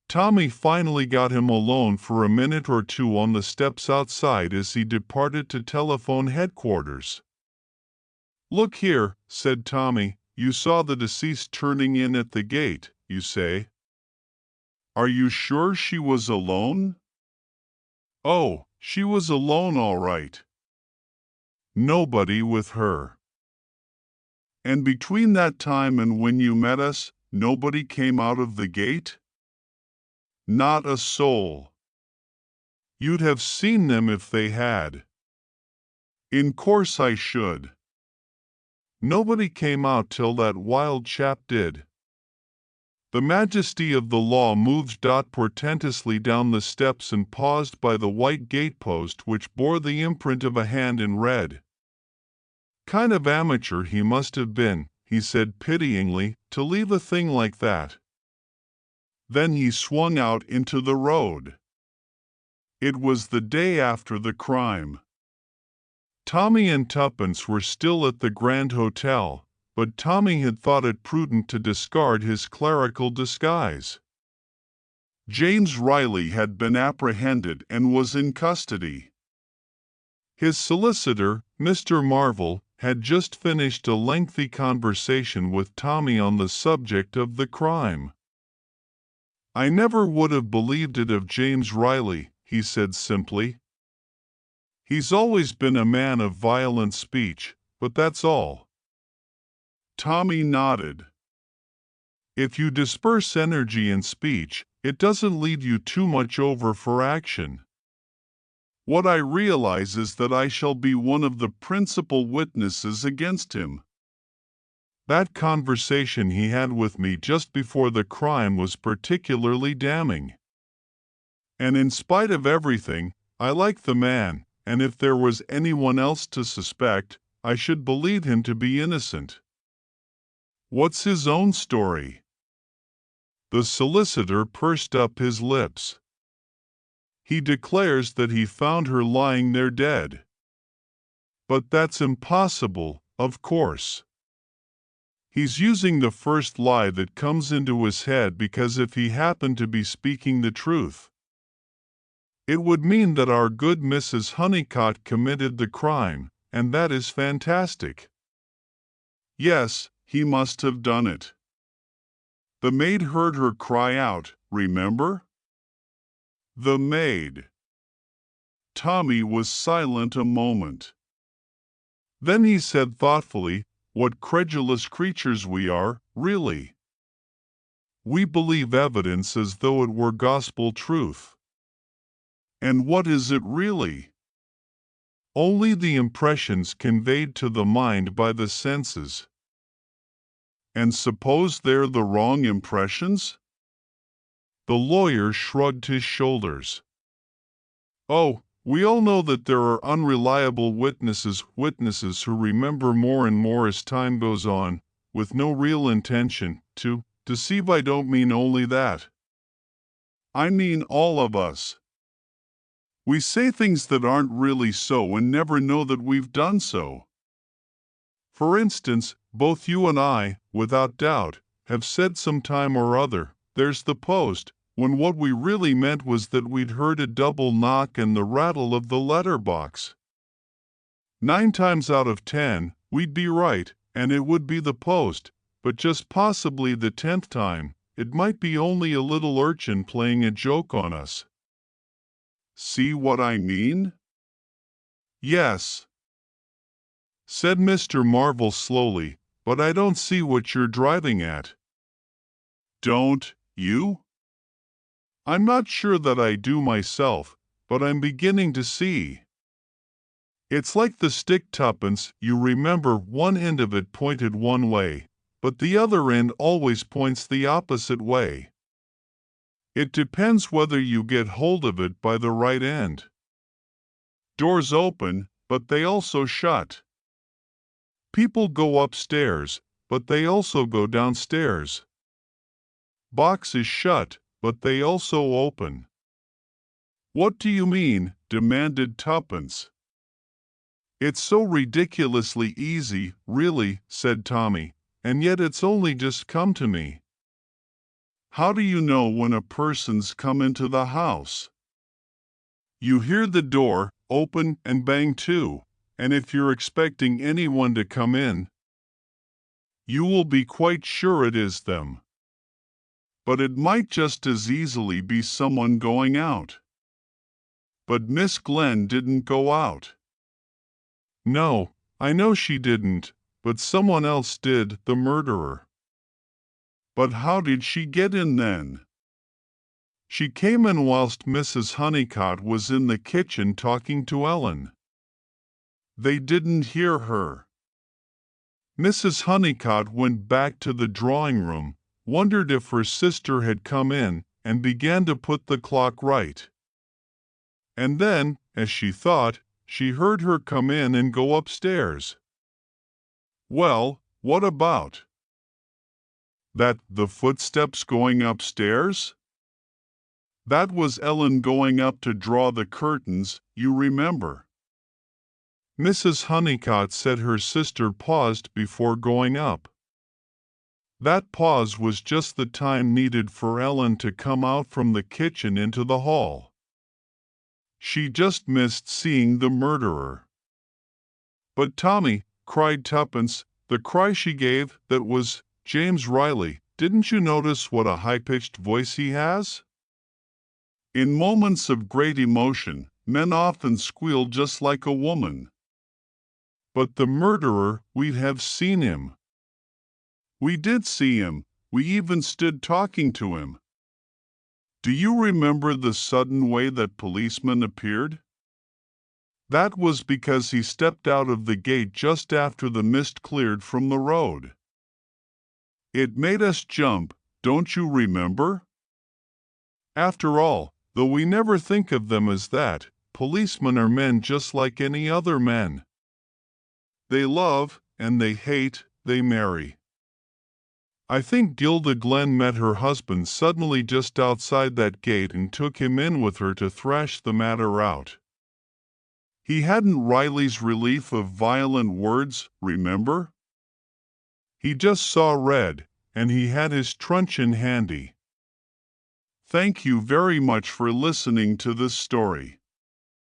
Tommy finally got him alone for a minute or two on the steps outside as he departed to telephone headquarters. "Look here," said Tommy, "you saw the deceased turning in at the gate, you say? Are you sure she was alone?" "Oh, she was alone all right. Nobody with her." "And between that time and when you met us, nobody came out of the gate?" "Not a soul." "You'd have seen them if they had." "In course I should." "Nobody came out till that wild chap did." The majesty of the law moved portentously down the steps and paused by the white gatepost which bore the imprint of a hand in red. "Kind of amateur he must have been," he said pityingly, "to leave a thing like that." Then he swung out into the road. It was the day after the crime. Tommy and Tuppence were still at the Grand Hotel, but Tommy had thought it prudent to discard his clerical disguise. James Riley had been apprehended and was in custody. His solicitor, Mr. Marple, had just finished a lengthy conversation with Tommy on the subject of the crime. "I never would have believed it of James Riley," he said simply. "He's always been a man of violent speech, but that's all." Tommy nodded. "If you disperse energy in speech, it doesn't leave you too much over for action. What I realize is that I shall be one of the principal witnesses against him. That conversation he had with me just before the crime was particularly damning. And in spite of everything, I like the man, and if there was anyone else to suspect, I should believe him to be innocent." "What's his own story?" The solicitor pursed up his lips. "He declares that he found her lying there dead." "But that's impossible, of course. He's using the first lie that comes into his head because if he happened to be speaking the truth, it would mean that our good Mrs. Honeycutt committed the crime, and that is fantastic." "Yes, he must have done it. The maid heard her cry out, remember?" The maid. Tommy was silent a moment. Then he said thoughtfully, "What credulous creatures we are, really. We believe evidence as though it were gospel truth. And what is it really? Only the impressions conveyed to the mind by the senses. And suppose they're the wrong impressions?" The lawyer shrugged his shoulders. "Oh, we all know that there are unreliable witnesses who remember more and more as time goes on, with no real intention to deceive. I don't mean only that. I mean all of us. We say things that aren't really so and never know that we've done so. For instance, both you and I, without doubt, have said some time or other, 'There's the post,' when what we really meant was that we'd heard a double knock and the rattle of the letter box. 9 times out of 10, we'd be right, and it would be the post, but just possibly the 10th time, it might be only a little urchin playing a joke on us. See what I mean?" "Yes," said Mr. Marvel slowly, "but I don't see what you're driving at." "Don't you?" "I'm not sure that I do myself, but I'm beginning to see. It's like the stick tuppence, you remember, one end of it pointed one way, but the other end always points the opposite way. It depends whether you get hold of it by the right end. Doors open, but they also shut. People go upstairs, but they also go downstairs. Boxes shut, but they also open." "What do you mean?" demanded Tuppence. "It's so ridiculously easy, really," said Tommy, "and yet it's only just come to me. How do you know when a person's come into the house? You hear the door open and bang to, and if you're expecting anyone to come in, you will be quite sure it is them. But it might just as easily be someone going out. But Miss Glen didn't go out." "No, I know she didn't, but someone else did, the murderer." "But how did she get in then?" "She came in whilst Mrs. Honeycott was in the kitchen talking to Ellen. They didn't hear her. Mrs. Honeycott went back to the drawing room, wondered if her sister had come in, and began to put the clock right. And then, as she thought, she heard her come in and go upstairs." "Well, what about that? The footsteps going upstairs? That was Ellen going up to draw the curtains, you remember. Mrs. Honeycott said her sister paused before going up. That pause was just the time needed for Ellen to come out from the kitchen into the hall. She just missed seeing the murderer." "But Tommy," cried Tuppence, "the cry she gave, that was James Riley. Didn't you notice what a high-pitched voice he has? In moments of great emotion, men often squeal just like a woman." "But the murderer, we'd have seen him." "We did see him. We even stood talking to him. Do you remember the sudden way that policeman appeared? That was because he stepped out of the gate just after the mist cleared from the road. It made us jump, don't you remember? After all, though we never think of them as that, policemen are men just like any other men. They love, and they hate, they marry. I think Gilda Glen met her husband suddenly just outside that gate and took him in with her to thrash the matter out. He hadn't Riley's relief of violent words, remember? He just saw red, and he had his truncheon handy." Thank you very much for listening to this story.